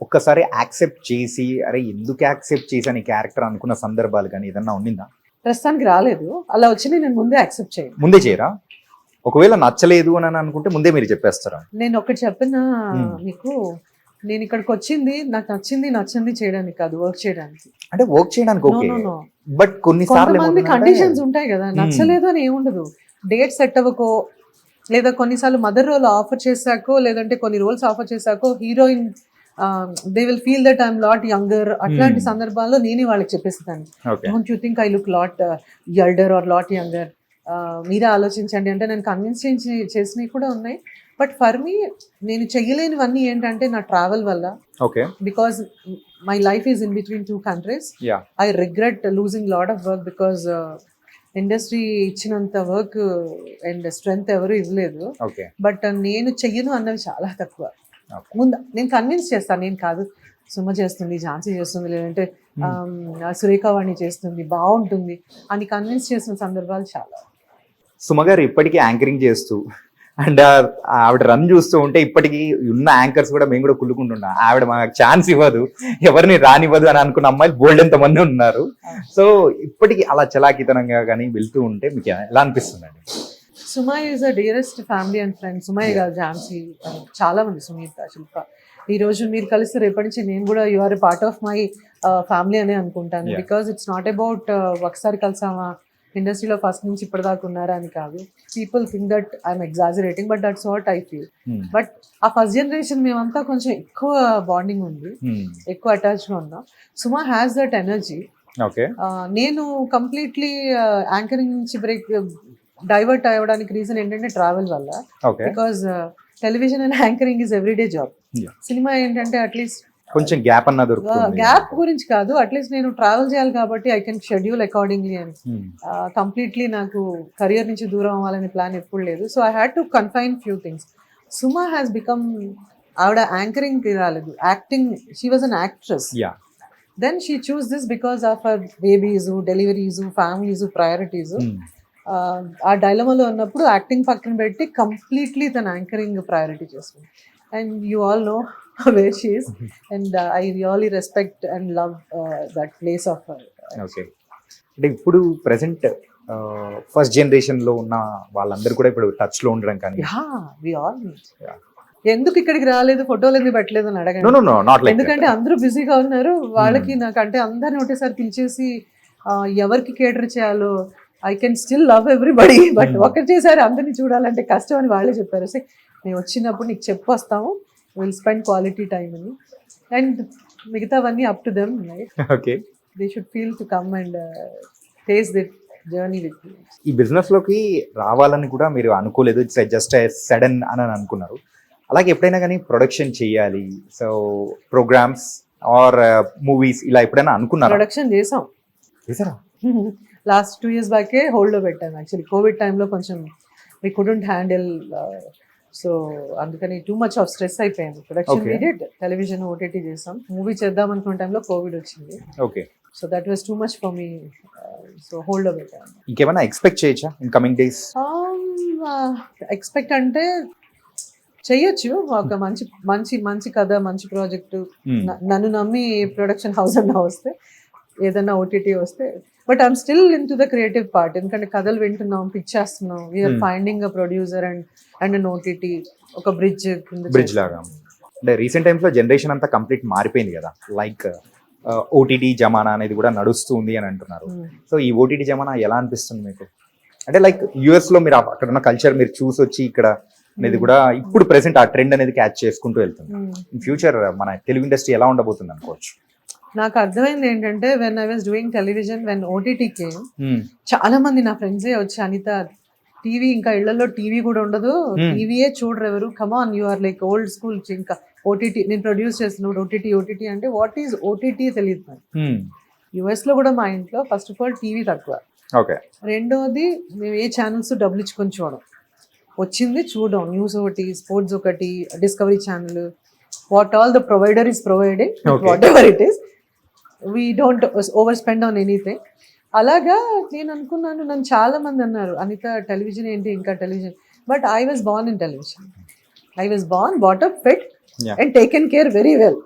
ఒక్కసారి యాక్సెప్ట్ చేసి, అరే ఎందుకు యాక్సెప్ట్ చేశాను ఈ క్యారెక్టర్ అనుకున్న సందర్భాలు కానీ ఏదన్నా ఉండిందా? ప్రస్తుతానికి రాలేదు. అలా వచ్చినా నేను ముందే యాక్సెప్ట్ చేయను. ముందే చేయరా? ఒకవేళ నచ్చలేదు అని అనుకుంటే ముందే మీరు చెప్పేస్తారా? నేను ఒకటి చెప్పిన మీకు, నేను ఇక్కడికి వచ్చింది నాకు నచ్చింది చేయడానికి కాదు, వర్క్ చేయడానికి. అంటే వర్క్ చేయడానికి ఓకే, బట్ కొంతమంది కండిషన్స్ ఉంటాయి కదా, నచ్చలేదు అని ఏముండదు. డేట్ సెట్ అవ్వకో, లేదా కొన్నిసార్లు మదర్ రోల్ ఆఫర్ చేశాకో, లేదంటే కొన్ని రోల్స్ ఆఫర్ చేశాకో heroine they will feel that I'm lot younger. అట్లాంటి సందర్భాల్లో నేనే వాళ్ళకి చెప్పేస్తాను, don't you think I look lot elder or lot younger, మీరే ఆలోచించండి అంటే. నేను కన్విన్స్ చేసినవి కూడా ఉన్నాయి. బట్ ఫర్ మీ నేను చెయ్యలేనివన్నీ ఏంటంటే నా ట్రావెల్ వల్ల, because my life is in between 2 countries. I regret losing lot of work because industry ఇచ్చినంత వర్క్ అండ్ స్ట్రెంగ్త్ ఎవరు ఇవ్వలేదు. బట్ నేను చెయ్యను అన్నవి చాలా తక్కువ. ముందు నేను కన్విన్స్ చేస్తాను, నేను కాదు సుమ చేస్తుంది, ఝాన్సీ చేస్తుంది, లేదంటే సురేఖ వాణి చేస్తుంది, బాగుంటుంది అని కన్విన్స్ చేసిన సందర్భాలు చాలా. సుమ గారు ఇప్పటికీ యాంకరింగ్ చేస్తూ అండ్ ఆవిడ రన్ చూస్తూ ఉంటే ఇప్పటికీ ఉన్న యాంకర్స్ కూడా మేము కూడా కుళ్ళుకుంటున్నాం, ఆవిడ మాకు ఛాన్స్ ఇవ్వదు, ఎవరిని రానివ్వదు అని అనుకున్న అమ్మాయిలు బోల్డ్ ఎంత మంది ఉన్నారు. సో ఇప్పటికీ అలా చలాకితనంగా కానీ వెళ్తూ ఉంటే మీకు ఎలా అనిపిస్తుందండి? Suma is a dearest family and friend. Sumayya గారు, ఝాన్సీ, చాలా మంది, సునీత, శిల్ప, ఈ రోజు మీరు కలిస్తే రేపటి నుంచి నేను కూడా you are a part of my family అనే అనుకుంటాను. బికాస్ ఇట్స్ నాట్ అబౌట్ ఒకసారి కలిసామా ఇండస్ట్రీలో ఫస్ట్ నుంచి ఇప్పటిదాకా ఉన్నారా అని కాదు. People think that I'm exaggerating, but that's what I feel. But ఆ ఫస్ట్ జనరేషన్ మేమంతా కొంచెం ఎక్కువ బాండింగ్ ఉంది, ఎక్కువ అటాచ్గా ఉన్నాం. Suma has that energy. నేను కంప్లీట్లీ యాంకరింగ్ నుంచి డైవర్ట్ అవ్వడానికి రీజన్ ఏంటంటే ట్రావెల్ వల్ల. Because television and anchoring is everyday job. Cinema ఏంటంటే అట్లీస్ట్ కొంచెం గ్యాప్ అన్న దొరుకుతుంది. గ్యాప్ గురించి కాదు, అట్లీస్ట్ నేను ట్రావెల్ చేయాలి కాబట్టి ఐ కెన్ షెడ్యూల్ అకార్డింగ్లీ అని. కంప్లీట్లీ నాకు కెరియర్ నుంచి దూరం అవ్వాలనే ప్లాన్ ఎప్పుడు లేదు. So I had to confine few things. Suma has become, ఆవిడ యాంకరింగ్ రాలేదు, acting, she was an actress. Then she chose this because of her babies, deliveries, families, priorities. ఆ డైలమాలో ఉన్నప్పుడు యాక్టింగ్ పక్కన పెట్టి కంప్లీట్లీ తన యాంకరింగ్ ప్రయారిటీ చేస్తుంది. And you all know where she is, and I really respect and love that place of her. Okay. అంటే ఇప్పుడు present first generation లో ఉన్న వాళ్ళందరూ కూడా ఇప్పుడు టచ్ లో ఉండడం కానీ, we all need. ఎందుకు ఇక్కడికి రాలేదు, ఫోటోలు ఎందుకు పెట్టలేదు అని అడగండి. No, not like ఎందుకంటే అందరూ బిజీగా ఉన్నారు. వాళ్ళకి నాకంటే అందరిని ఒకటేసారి పిలిచేసి ఎవరికి కేటర్ చేయాలో, I can still love everybody, but ఒకటేసారి అందరినీ చూడాలంటే కష్టం అని వాళ్ళే చెప్పారు. సో మేము వచ్చినప్పుడు నీకు చెప్పొస్తాము, విల్ స్పెండ్ క్వాలిటీ టైమ్ అని, అండ్ మిగతావన్నీ up to them, right? Okay, they should feel to come and taste this journey with me. ఈ బిజినెస్ లోకి రావాలని కూడా మీరు అనుకోలేదు, ఇట్స్ జస్ట్ సడన్ అని అనుకున్నారు. అలాగే ఎప్పుడైనా కానీ ప్రొడక్షన్ చేయాలి, సో ప్రోగ్రామ్స్ ఆర్ మూవీస్ ఇలా ఎప్పుడైనా అనుకున్నారా? ప్రొడక్షన్ చేసారా? లాస్ట్ 2 years బ్యాకే హోల్డ్లో పెట్టాను. యాక్చువల్లీ కోవిడ్ టైంలో కొంచెం వి కుడెంట్ హ్యాండిల్, సో అందుకని టూ మచ్ ఆఫ్ స్ట్రెస్ అయిపోయాను. ప్రొడక్షన్ వీడియో, టెలివిజన్, ఓటీటీ చేసాం. మూవీ చేద్దాం అనుకున్న టైంలో కోవిడ్ వచ్చింది. Okay, so that was too much for me, so హోల్డ్లో పెట్టాను. ఇంకేమైనా ఎక్స్పెక్ట్ చేయొచ్చా ఇన్ కమింగ్ డేస్? ఎక్స్పెక్ట్ అంటే చెయ్యొచ్చు, ఒక మంచి మంచి మంచి కథ, మంచి ప్రాజెక్టు, నన్ను నమ్మి ప్రొడక్షన్ హౌస్ అన్నా వస్తే, ఏదన్నా ఓటీటీ వస్తే. But I'm still into the creative part, ఎందుకంటే కథలు వింటున్నాం, పిచ్ చేస్తున్నాం, we're finding a producer and an OTT, ఒక బ్రిడ్జ్ లాగా. అంటే రీసెంట్ టైమ్స్ లో జనరేషన్ అంతా కంప్లీట్ మారిపోయింది కదా, లైక్ ఓటీటీ జమానా అనేది కూడా నడుస్తుంది అని అంటున్నారు. సో ఈ ఓటీటీ జమానా ఎలా అనిపిస్తుంది మీకు? అంటే లైక్ యుఎస్ లో మీరు అక్కడ ఉన్న కల్చర్ మీరు చూసి వచ్చి ఇక్కడ అనేది కూడా ఇప్పుడు ప్రెసెంట్ ఆ ట్రెండ్ అనేది క్యాచ్ చేసుకుంటూ వెళ్తుంది. ఇన్ ఫ్యూచర్ మన తెలుగు ఇండస్ట్రీ ఎలా ఉండబోతుంది అనుకోవచ్చు? నాకు అర్థమైంది ఏంటంటే, when I was doing television, when OTT came, చాలా మంది నా ఫ్రెండ్సే వచ్చి, అనిత టీవీ ఇంకా ఇళ్లలో టీవీ కూడా ఉండదు, టీవీయే చూడరు ఎవరు, come on you are like old school, ఇంకా ఓటీటీ నేను ప్రొడ్యూస్ చేస్తున్నాడు, ఓటీటీ అంటే వాట్ ఈజ్ ఓటీటీ తెలియదు నాకు. యుఎస్ లో కూడా మా ఇంట్లో ఫస్ట్ ఆఫ్ ఆల్ టీవీ తక్కువ, రెండోది మేము ఏ ఛానల్స్ డబ్బులు ఇచ్చుకొని చూడడం, వచ్చింది చూడడం, న్యూస్ ఒకటి, స్పోర్ట్స్ ఒకటి, discovery channel, what all the provider is providing, what ever it is, we don't over spend on anything. అలాగా నేను అనుకున్నాను, నన్ను చాలా మంది అన్నారు, అనిత టెలివిజన్ ఏంటి ఇంకా television, but I was born in television, I was born, బాటప్, fit and taken care very well.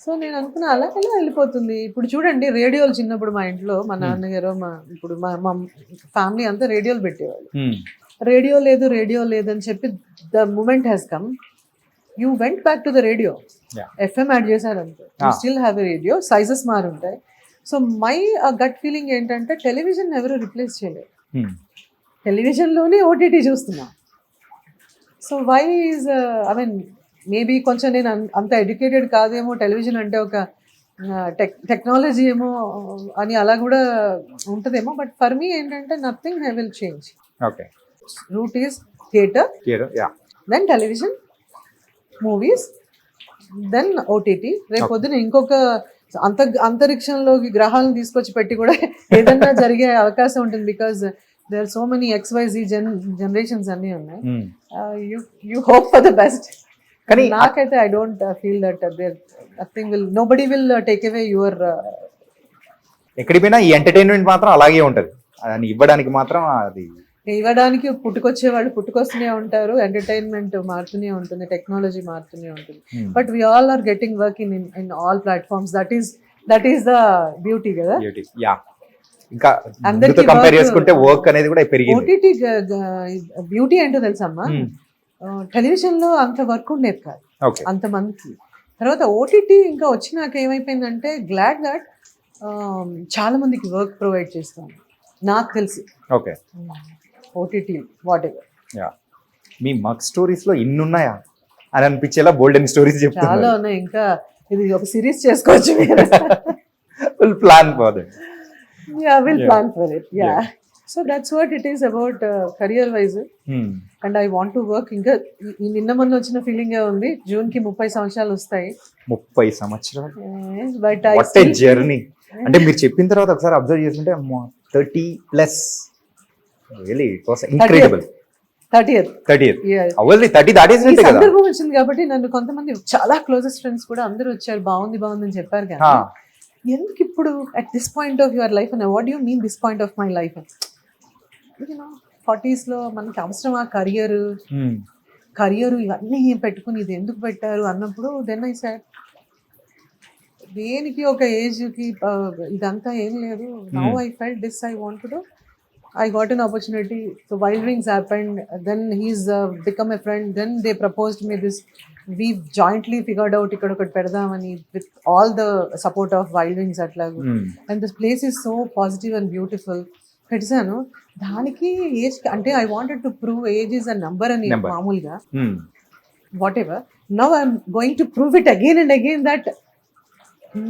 So నేను అనుకున్నా అలా ఎలా వెళ్ళిపోతుంది. ఇప్పుడు చూడండి, రేడియోలు చిన్నప్పుడు మా ఇంట్లో మా నాన్నగారు, ఇప్పుడు మా ఫ్యామిలీ అంతా రేడియోలు పెట్టేవాళ్ళు. రేడియో లేదు అని చెప్పి the moment has come, you went back to the radio, FM add చేశారంటే you still have a radio, sizes మారుంటాయి. సో మై గట్ ఫీలింగ్ ఏంటంటే, టెలివిజన్ ఎవరు రిప్లేస్ చేయలేదు, టెలివిజన్లోనే ఓటీటీ చూస్తున్నా. So why is, I mean maybe కొంచెం నేను అంత ఎడ్యుకేటెడ్ కాదేమో, టెలివిజన్ అంటే ఒక టెక్నాలజీ ఏమో అని అలా కూడా ఉంటుందేమో, బట్ ఫర్ మీ ఏంటంటే nothing I will change. Okay, route is theatre, then television, movies, then OTT. రేపు పొద్దున ఇంకొక అంతరిక్షంలోకి గ్రహాలను తీసుకొచ్చి పెట్టి కూడా ఏదన్నా జరిగే అవకాశం ఉంటుంది, because there are so many XYZ generations అన్నీ ఉన్నాయి. You hope for the best. కానీ నాకైతే I don't feel that nothing will nobody will take away your ఎక్కడికి పోయినా ఈ ఎంటర్టైన్మెంట్ మాత్రం అలాగే ఉంటది, అని ఇవ్వడానికి మాత్రం అది ఇవ్వడానికి పుట్టుకొచ్చే వాళ్ళు పుట్టుకొస్తూనే ఉంటారు, ఎంటర్టైన్మెంట్ మారుతూనే ఉంటుంది, టెక్నాలజీ మారుతూనే ఉంటుంది. But we all are getting work in all platforms. That is the beauty కదా. బ్యూటీ. యా, ఇంకా అందరికీ కంపేర్ work- చేసుకుంటే వర్క్ అనేది కూడా పెరిగింది. ఓటీటీ బ్యూటీ ఏంటో తెలుసమ్మా, టెలివిజన్ లో అంత వర్క్ ఉండేది కాదు ఓకే. అంతమందికి. తర్వాత ఓటీటీ ఇంకా వచ్చినాక ఏమైపోయిందంటే గ్లాడ్ దట్ చాలా మందికి వర్క్ ప్రొవైడ్ చేస్తాను నాకు తెలిసి. Okay. OTT what ever yeah, me mug stories లో ఇన్ని ఉన్నాయా అని అనిపించేలా బోల్డెన్ స్టోరీస్ చాలా చెప్తున్నారు. ఉన్నాయి. ఇంకా ఇది ఒక సిరీస్ చేసుకోవచ్చు మీరు. Full plan for that. Yeah, we'll Yeah. plan for it. Yeah. Yeah. So that's what it is about career wise. And I want to work. ఇంకా ఈ నిన్న మొన్న వచ్చిన ఫీలింగ్ ఉంది. జూన్ కి 30 సంవత్సరాలు వస్తాయి. 30 సంవత్సరాలు. But I what a journey. అంటే మీరు చెప్పిన తర్వాత ఒకసారి అబ్జర్వ్ చేస్తుంటే 30+ really it was incredible. 30th. 30th. Yeah. అవల్ది 30 దాటేసినట్టే ఈ కదా. సందర్భం వచ్చింది కాబట్టి నన్ను కొంతమంది చాలా క్లోజెస్ట్ ఫ్రెండ్స్ కూడా అందరూ వచ్చారు, బాగుంది అని చెప్పారు కానీ హా. ఎందుకు ఇప్పుడు at this point of your life అని what you mean this point of my life? 40s లో మనకి అవసరం ఆ కెరియర్ ఇవన్నీ పెట్టుకుని ఇది ఎందుకు పెట్టారు అన్నప్పుడు దెన్ ఐ సెడ్ దేనికి ఒక ఏజ్ కి ఇదంతా ఏం లేదు. Now I felt this I want to I got an opportunity. So Wild Wings happened. Then he's become a friend. Then they proposed me this. We've jointly figured out ikkada okati pedadamani with all the support of Wild Wings atlagu. And this place is so positive and beautiful. Pettisanu daniki age ante I wanted to prove age is a number ani maamulga whatever. Now I'm going to prove it again and again that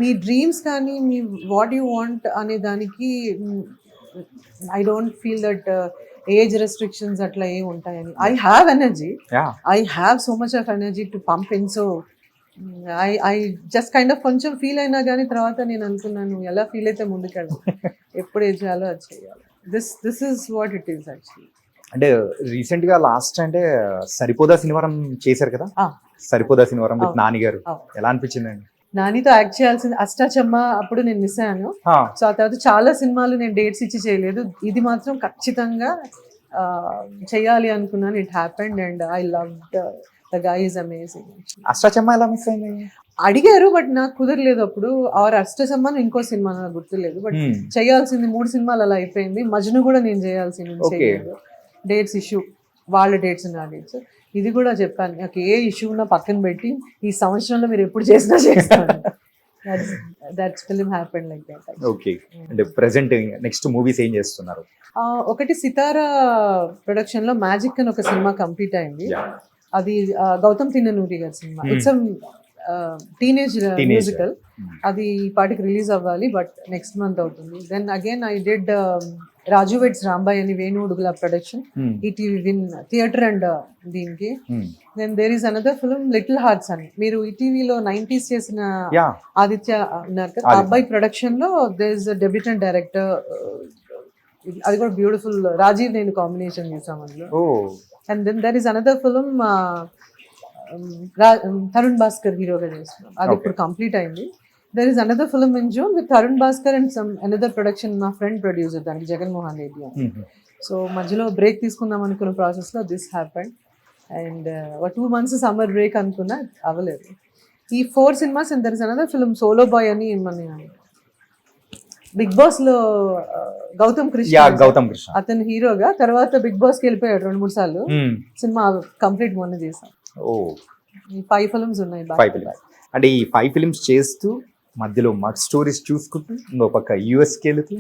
me dreams కానీ me what you want అనే దానికి I don't feel that age restrictions అట్లా ఏమి ఉంటాయని. I have energy, I have so much of energy to pump in. So I just kind of కొంచెం feel అయినా కానీ తర్వాత నేను అనుకున్నాను ఎలా ఫీల్ అయితే ముందుకెళ్ళాలి, ఎప్పుడు ఏం చేయాలో అది చేయాలి. This is what it is actually. అంటే రీసెంట్ గా లాస్ట్ అంటే సరిపోదా శనివారం చేశారు కదా. సరిపోదా శనివారం విత్ నాని గారు, ఎలా అనిపించిందండి? నానితో యాక్ట్ చేయాల్సింది అష్టాచమ్మ అప్పుడు నేను మిస్ అయ్యాను. సో ఆ తర్వాత చాలా సినిమాలు నేను డేట్స్ ఇచ్చి చేయలేదు, ఇది మాత్రం ఖచ్చితంగా చేయాలి అనుకున్నాను. It happened and I love the guy is amazing. Ashtachamma ఎలా మిస్ అయింది? అడిగారు బట్ నాకు కుదరలేదు అప్పుడు. ఆర్ అష్టచమ్మ ఇంకో సినిమా నాకు గుర్తులేదు, బట్ చేయాల్సింది 3 సినిమాలు అలా అయిపోయింది. మజ్ను కూడా నేను చేయాల్సింది చేయలేదు, డేట్స్ ఇష్యూ, వాళ్ళ డేట్స్ నా డేట్స్. ఇది కూడా చెప్పాను, నాకు ఏ ఇష్యూ ఉన్నా పక్కన పెట్టి ఈ సంవత్సరంలో మీరు ఎప్పుడు చేసినా చేస్తాను. That's film happened like that. Okay. అంటే ప్రెసెంట్ నెక్స్ట్ మూవీస్ ఏం చేస్తున్నారు? ఒకటి సితారా ప్రొడక్షన్ లో మ్యాజిక్ అని ఒక సినిమా కంప్లీట్ అయింది. అది గౌతమ్ తిన్ననూరి గారి సినిమా. It's teenage musical. అది ఈ పాటికి రిలీజ్ అవ్వాలి బట్ నెక్స్ట్ మంత్ అవుతుంది. Then again I did Raju weds Rambai అని Venu Udugula production, ETV Win theatre and దీనికి. Then there is another film Little Hearts అని, మీరు ఈటీవీలో 90s చేసిన ఆదిత్య ఉన్నారు కదా, ఆ అబ్బాయి ప్రొడక్షన్ లో దేర్ ఇస్ డెబ్యూటెంట్ డైరెక్టర్. అది కూడా బ్యూటిఫుల్, రాజీవ్ నేను కాంబినేషన్ చేసాం అందులో. And then there is another film Tarun Bhaskar హీరోగా చేస్తున్నాం, అది ఇప్పుడు కంప్లీట్ అయింది. There is another film in June with Tarun Bhaskar and some another production, my friend producer దానికి జగన్ మోహన్ రెడ్డి అని. సో మధ్యలో బ్రేక్ తీసుకుందాం అనుకున్న ప్రాసెస్ లో this happened and 2 months summer break అనుకున్నా, అవ్వలేదు. ఈ 4 cinemas and there is another film solo boy అని మన బిగ్ బాస్ లో గౌతమ్ కృష్ణ అతను హీరోగా, తర్వాత బిగ్ బాస్ కి వెళ్ళిపోయాడు 2-3 సార్లు. సినిమా కంప్లీట్ మొన్న చేశాం. ఈ 5 ఫిల్మ్స్ ఉన్నాయి. అంటే ఈ 5 ఫిల్మ్స్ చేస్తూ మధ్యలో మగ్ స్టోరీస్ చూసుకుంటూ ఇంకో పక్క యూఎస్కి వెళుతూ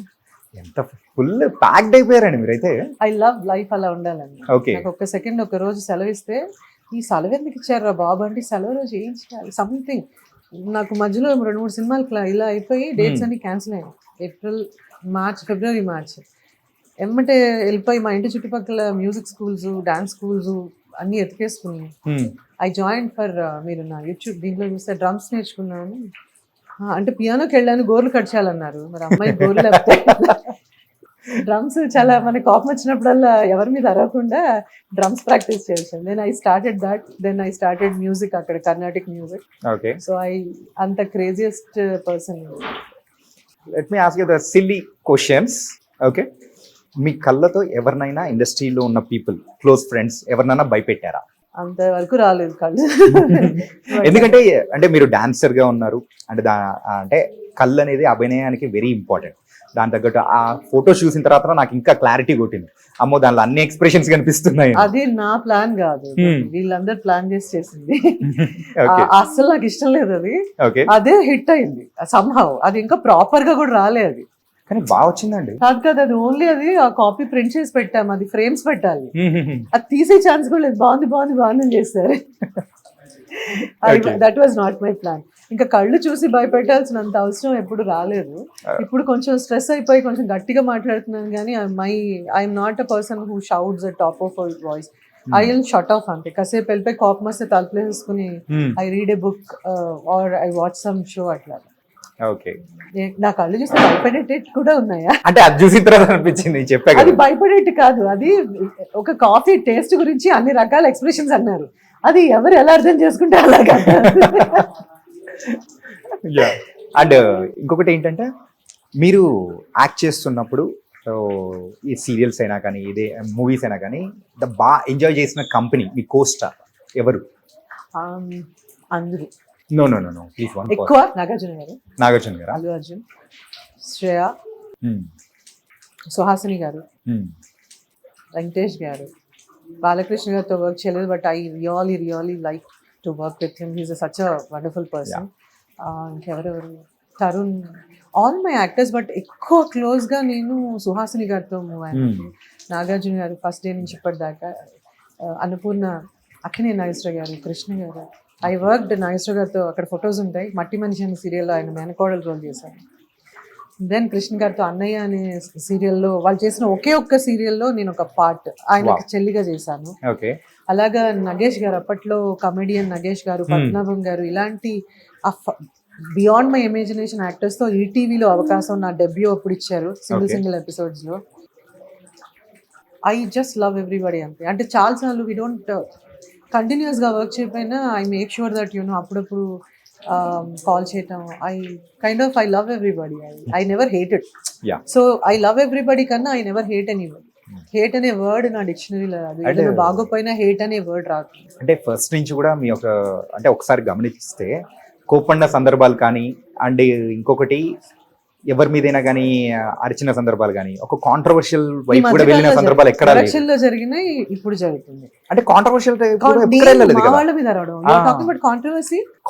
ఎంత ఫుల్ ప్యాక్డ్ అయిపోయారండి మీరైతే. ఐ లవ్ లైఫ్ అలా ఉండాలండి. నాకు ఒక్క సెకండ్ ఒక రోజు సెలవిస్తే ఈ సెలవు ఎందుకు ఇచ్చారు రా బాబు అంటే, సెలవు రోజు ఏం చేయాలి సంథింగ్. నాకు మధ్యలో 2-3 సినిమాలు ఇలా అయిపోయి డేట్స్ అన్ని క్యాన్సిల్ అయ్యాయి. ఏప్రిల్, ఫిబ్రవరి, మార్చ్ ఎమ్మటే వెళ్ళిపోయి మా ఇంటి చుట్టుపక్కల మ్యూజిక్ స్కూల్స్, డాన్స్ స్కూల్స్ అన్ని ఎతికేసుకున్నాను. ఐ జాయిన్ ఫర్ మీరు నా యూట్యూబ్ దీంట్లో చూస్తే డ్రమ్స్ నేర్చుకున్నాను. అంటే పియానోకి వెళ్ళాను, గోర్లు కట్ చేయాలన్నారు, మరి అమ్మాయి గోర్లు లేకపోతే డ్రమ్స్ చాలా మనకి కోపం వచ్చినప్పుడల్లా ఎవరి మీద అరవకుండా డ్రమ్స్ ప్రాక్టీస్ చేసాను. దెన్ ఐ స్టార్టెడ్ మ్యూజిక్ అక్కడ, కర్ణాటిక్ మ్యూజిక్. ఓకే, సో అంత craziest person. Let me ask you the silly questions. Okay, మీ కళ్ళతో ఎవరినైనా ఇండస్ట్రీలో ఉన్న పీపుల్, క్లోజ్ ఫ్రెండ్స్ ఎవరినైనా భయపెట్టారా? అంతవరకు రాలేదు కళ్ళు. ఎందుకంటే అంటే మీరు డాన్సర్ గా ఉన్నారు అంటే అంటే కళ్ళు అనేది అభినయానికి వెరీ ఇంపార్టెంట్. దాని తగ్గట్టు ఆ ఫోటో చూసిన తర్వాత నాకు ఇంకా క్లారిటీ కొట్టింది, అమ్మో దానిలో అన్ని ఎక్స్ప్రెషన్స్ కనిపిస్తున్నాయి. అది నా ప్లాన్ కాదు, వీళ్ళందరూ ప్లాన్ చేసింది. అస్సలు నాకు ఇష్టం లేదు అది. అదే హిట్ అయింది సంహౌ. అది ఇంకా ప్రాపర్ గా కూడా రాలేదు అది, కానీ బాగా వచ్చిందండి. కాదు అది ఓన్లీ అది ఆ కాపీ ప్రింట్ చేసి పెట్టాము, అది ఫ్రేమ్స్ పెట్టాలి, అది తీసే ఛాన్స్ కూడా లేదు. బాగుంది చేస్తారు. That was not my plan. ఇంకా కళ్ళు చూసి భయపెట్టాల్సినంత అవసరం ఎప్పుడు రాలేదు. ఇప్పుడు కొంచెం స్ట్రెస్ అయిపోయి కొంచెం గట్టిగా మాట్లాడుతున్నాను కానీ I'm not a person who shouts at top of our voice. I will shut off అంతే. కాసేపు వెళ్ళిపోయి కోపం వస్తే తలుపులేసుకుని I read a book or I watch some show అట్లా. ఓకే, నా కళ్ళు చూస్తే భయపడేటట్టు కూడా ఉన్నాయా అంటే అది చూసిన తర్వాత అనిపించింది చెప్పాను. అది భయపడేట్టు కాదు, అది ఒక కాఫీ టేస్ట్ గురించి అన్ని రకాల ఎక్స్ప్రెషన్స్ అన్నారు. అది ఎవరు ఎలా అర్థం చేసుకుంటే అలాగా. అండ్ ఇంకొకటి ఏంటంటే మీరు యాక్ట్ చేస్తున్నప్పుడు ఈ సీరియల్స్ అయినా కానీ ఇదే మూవీస్ అయినా కానీ బాగా ఎంజాయ్ చేసిన కంపెనీ మీ కోస్టార్ ఎవరు? అందరూ. No no no no please one. ఎక్కువ నాగార్జున గారు, అల్లు అర్జున్, శ్రేయ, సుహాసిని గారు, వెంకటేష్ గారు, బాలకృష్ణ గారితో వర్క్ చేయలేదు but I really like to work with him. He's such a wonderful person. ఇంకెవరెవరు, Tarun, all my actors. But ఎక్కువ క్లోజ్గా నేను సుహాసిని గారితో మూవ్ అయ్యాను. నాగార్జున గారు ఫస్ట్ డే నుంచి ఇప్పటిదాకా, అన్నపూర్ణ, అక్కినే నాగేశ్వర గారు, కృష్ణ గారు. ఐ వర్క్డ్ నాగేశ్వర గారితో, అక్కడ ఫొటోస్ ఉంటాయి. మట్టి మనిషి అనే సీరియల్లో ఆయన మేనకోడలు రోల్ చేశాను. దెన్ కృష్ణ గారితో అన్నయ్య అనే సీరియల్లో, వాళ్ళు చేసిన ఒకే ఒక్క సీరియల్లో నేను ఒక పార్ట్, ఆయనకి చెల్లిగా చేశాను. అలాగా నగేష్ గారు, అప్పట్లో కమెడియన్ నగేష్ గారు, పద్మనాభం గారు, ఇలాంటి బియాండ్ మై ఇమాజినేషన్ యాక్టర్స్ తో ఈటీవీలో అవకాశం నా డెబ్యూ అప్పుడు ఇచ్చారు, సింగిల్ ఎపిసోడ్స్ లో. ఐ జస్ట్ లవ్ ఎవ్రీబడి అంతే. అంటే చాలాసార్లు వీ డోంట్ కంటిన్యూస్ గా వర్క్ చేయకపోయినా ఐ మేక్ షూర్ దట్ అప్పుడప్పుడు కాల్ చేయటం. I love everybody. I never hated. So I love everybody కన్నా I never hate anybody. Hate అనే వర్డ్ నా డిక్షనరీలో రాదు. ఏదైనా బాగోపోయినా హేట్ అనే వర్డ్ రాదు. అంటే ఫస్ట్ నుంచి కూడా మీ అంటే ఒకసారి గమనిస్తే కోపండ సందర్భాలు కానీ, అండ్ ఇంకొకటి ఎవరి మీదైనా కానీ అరిచిన సందర్భాలు కానీ, ఒక కాంట్రవర్షియల్ వైపు కూడా వెళ్ళిన సందర్భాలు ఎక్కడ ఎలక్షన్లో జరిగినాయి, ఇప్పుడు జరుగుతుంది. అంటే కాంట్రవర్షియల్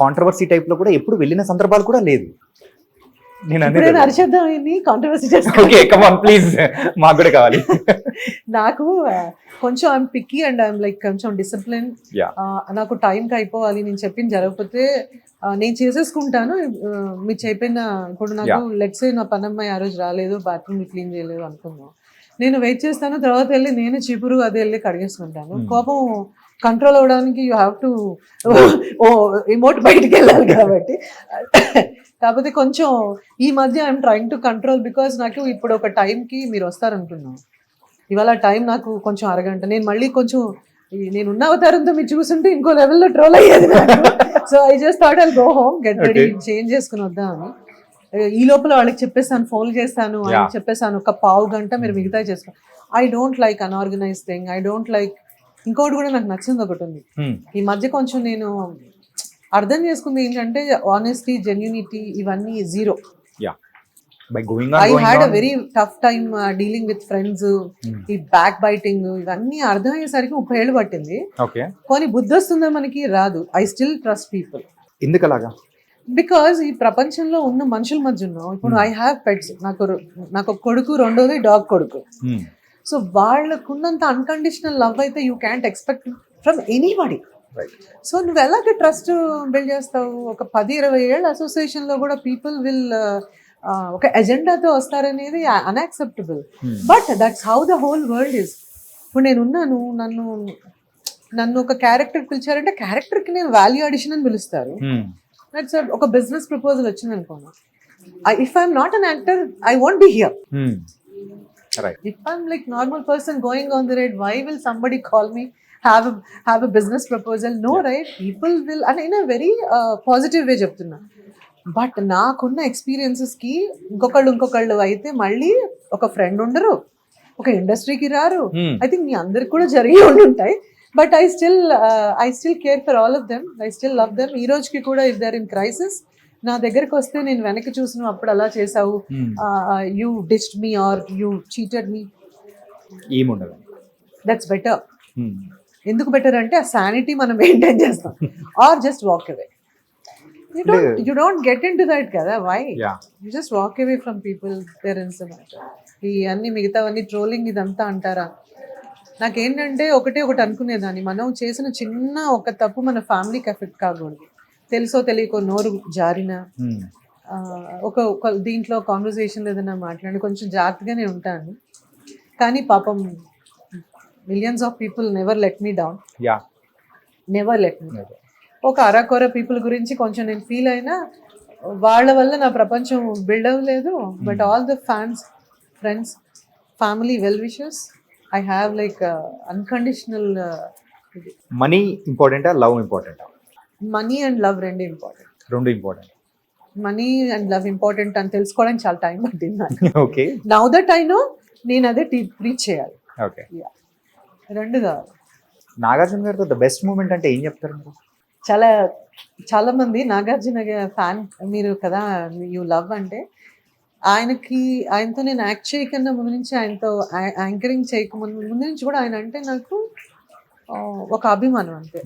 కాంట్రవర్సీ టైప్ లో కూడా ఎప్పుడు వెళ్ళిన సందర్భాలు కూడా లేదు. నేను అరిచేద్దాం కాంట్రవర్సీ ప్లీజ్, మాకు కూడా కావాలి. నాకు కొంచెం I'm picky and I'm like కొంచెం డిసిప్లిన్. నాకు టైంకి అయిపోవాలి, నేను చెప్పింది జరగకపోతే నేను చేసేసుకుంటాను. మీరు చెప్పిన ఇప్పుడు నాకు లెట్స్ నా పనమ్మాయి ఆ రోజు రాలేదు, బాత్రూమ్ క్లీన్ చేయలేదు అనుకుందాం, నేను వెయిట్ చేస్తాను, తర్వాత వెళ్ళి నేను చీపురు అది వెళ్ళి కడిగేసుకుంటాను. కోపం కంట్రోల్ అవ్వడానికి యూ హ్యావ్ టు ఇమోట్ బయటికి వెళ్ళాలి కాబట్టి. కాకపోతే కొంచెం ఈ మధ్య I'm trying to control, because నాకు ఇప్పుడు ఒక టైంకి మీరు వస్తారనుకున్నాను, ఇవాళ టైం నాకు కొంచెం అరగంట, నేను మళ్ళీ కొంచెం నేను ఉన్న అవతారంతో మీరు చూసుంటే ఇంకో లెవెల్లో ట్రోల్ అయ్యేది. So I just thought I'll go home, get ready, change చేసుకుని వద్దామని. ఈ లోపల వాళ్ళకి చెప్పేస్తాను, ఫోన్ చేస్తాను, వాళ్ళకి చెప్పేస్తాను ఒక పావు గంట మీరు మిగతా చేసుకో. I don't like unorganised thing. I don't like. ఇంకోటి కూడా నాకు నచ్చింది ఒకటి ఉంది ఈ మధ్య, కొంచెం నేను అర్థం చేసుకుంది ఏంటంటే ఆనెస్టీ, జెన్యూనిటీ ఇవన్నీ zero. I had a very tough time dealing with friends. ఈ బ్యాక్ బైటింగ్ ఇవన్నీ అర్థమయ్యేసరికి 30 ఏళ్ళు పట్టింది. కానీ బుద్ధి వస్తుందా మనకి? రాదు. I still trust people. ఎందుకు అలాగా? బికాజ్ ఈ ప్రపంచంలో ఉన్న మనుషుల మధ్య ఉన్నాం. ఇప్పుడు ఐ హ్యావ్ పెట్స్. నాకు ఒక కొడుకు, రెండోది డాగ్ కొడుకు. సో వాళ్ళకున్నంత అన్కండిషనల్ లవ్ అయితే you can't expect from anybody. So నువ్వు ఎలాగ ట్రస్ట్ బిల్డ్ చేస్తావు? ఒక 10-20 ఏళ్ళ అసోసియేషన్ లో కూడా పీపుల్ విల్ ఒక ఎజెండాతో వస్తారనేది unacceptable. But that's how the whole world is. ఇప్పుడు నేనున్నాను, నన్ను ఒక క్యారెక్టర్ పిలిచారంటే క్యారెక్టర్కి నేను వాల్యూ అడిషన్ అని పిలుస్తారు. దట్స్ ఒక బిజినెస్ ప్రపోజల్ వచ్చింది అనుకోను, if I'm not an actor I won't be here. Right. If I'm like normal person going on the road, why will somebody call me, have a business proposal? No, right? People will, and in a very positive way చెప్తున్నా. But నాకున్న ఎక్స్పీరియన్సెస్కి ఇంకొకళ్ళు అయితే మళ్ళీ ఒక friend ఉండరు, ఒక ఇండస్ట్రీకి రారు. ఐ థింక్ మీ అందరికి కూడా జరిగి ఉంటాయి. But I still care for all of them. I still love them. ఈ రోజుకి కూడా ఇఫ్ దర్ ఇన్ క్రైసిస్ నా దగ్గరకు వస్తే నేను వెనక్కి చూసిన అప్పుడు అలా చేసావు, you ditched me or you cheated me, ఏముండదు. That's better. ఎందుకు బెటర్ అంటే ఆ శానిటీ మనం మెయింటైన్ చేస్తాం. Or just walk away. You don't get into that కదా. Why? Yeah. You just walk away from people. There is a matter. ఈ అన్ని మిగతావన్నీ ట్రోలింగ్ ఇదంతా అంటారా? నాకేంటంటే ఒకటి అనుకునేదాన్ని, మనం చేసిన చిన్న ఒక తప్పు మన ఫ్యామిలీకి ఎఫెక్ట్ కాకూడదు. తెలుసో తెలియకో నోరు జారిన ఒక దీంట్లో కాన్వర్సేషన్ ఏదైనా మాట్లాడి కొంచెం జాగ్రత్తగానే ఉంటాను. కానీ పాపం millions of people never let me down. Never let me. ఒక అరకొర పీపుల్ గురించి కొంచెం నేను ఫీల్ అయినా వాళ్ళ వల్ల నా ప్రపంచం బిల్డ్ అవ్వలేదు. But all the fans, friends, family, well wishers, I have like unconditional. Money ఇంపార్టెంటా, లవ్ ఇంపార్టెంటా? మనీ అండ్ లవ్ రెండు ఇంపార్టెంట్. రెండు important. Money and love important అని తెలుసుకోవడానికి చాలా టైం పట్టింది నాకు. Okay. Now that I know, నేను అదే రీచ్ చేయాలి. ఓకే. రెండు కావాలి. నాగార్జున గారితో ద బెస్ట్ మూమెంట్ అంటే ఏం చెప్తారు మీరు? చాలా మంది నాగార్జున ఫ్యాన్ మీరు కదా, యూ లవ్ అంటే ఆయనతో నేను యాక్ట్ చేయకన్నా ముందు నుంచి, ఆయనతో యాంకరింగ్ చేయకముందు నుంచి కూడా ఆయన అంటే నాకు ఒక అభిమానం అంతే.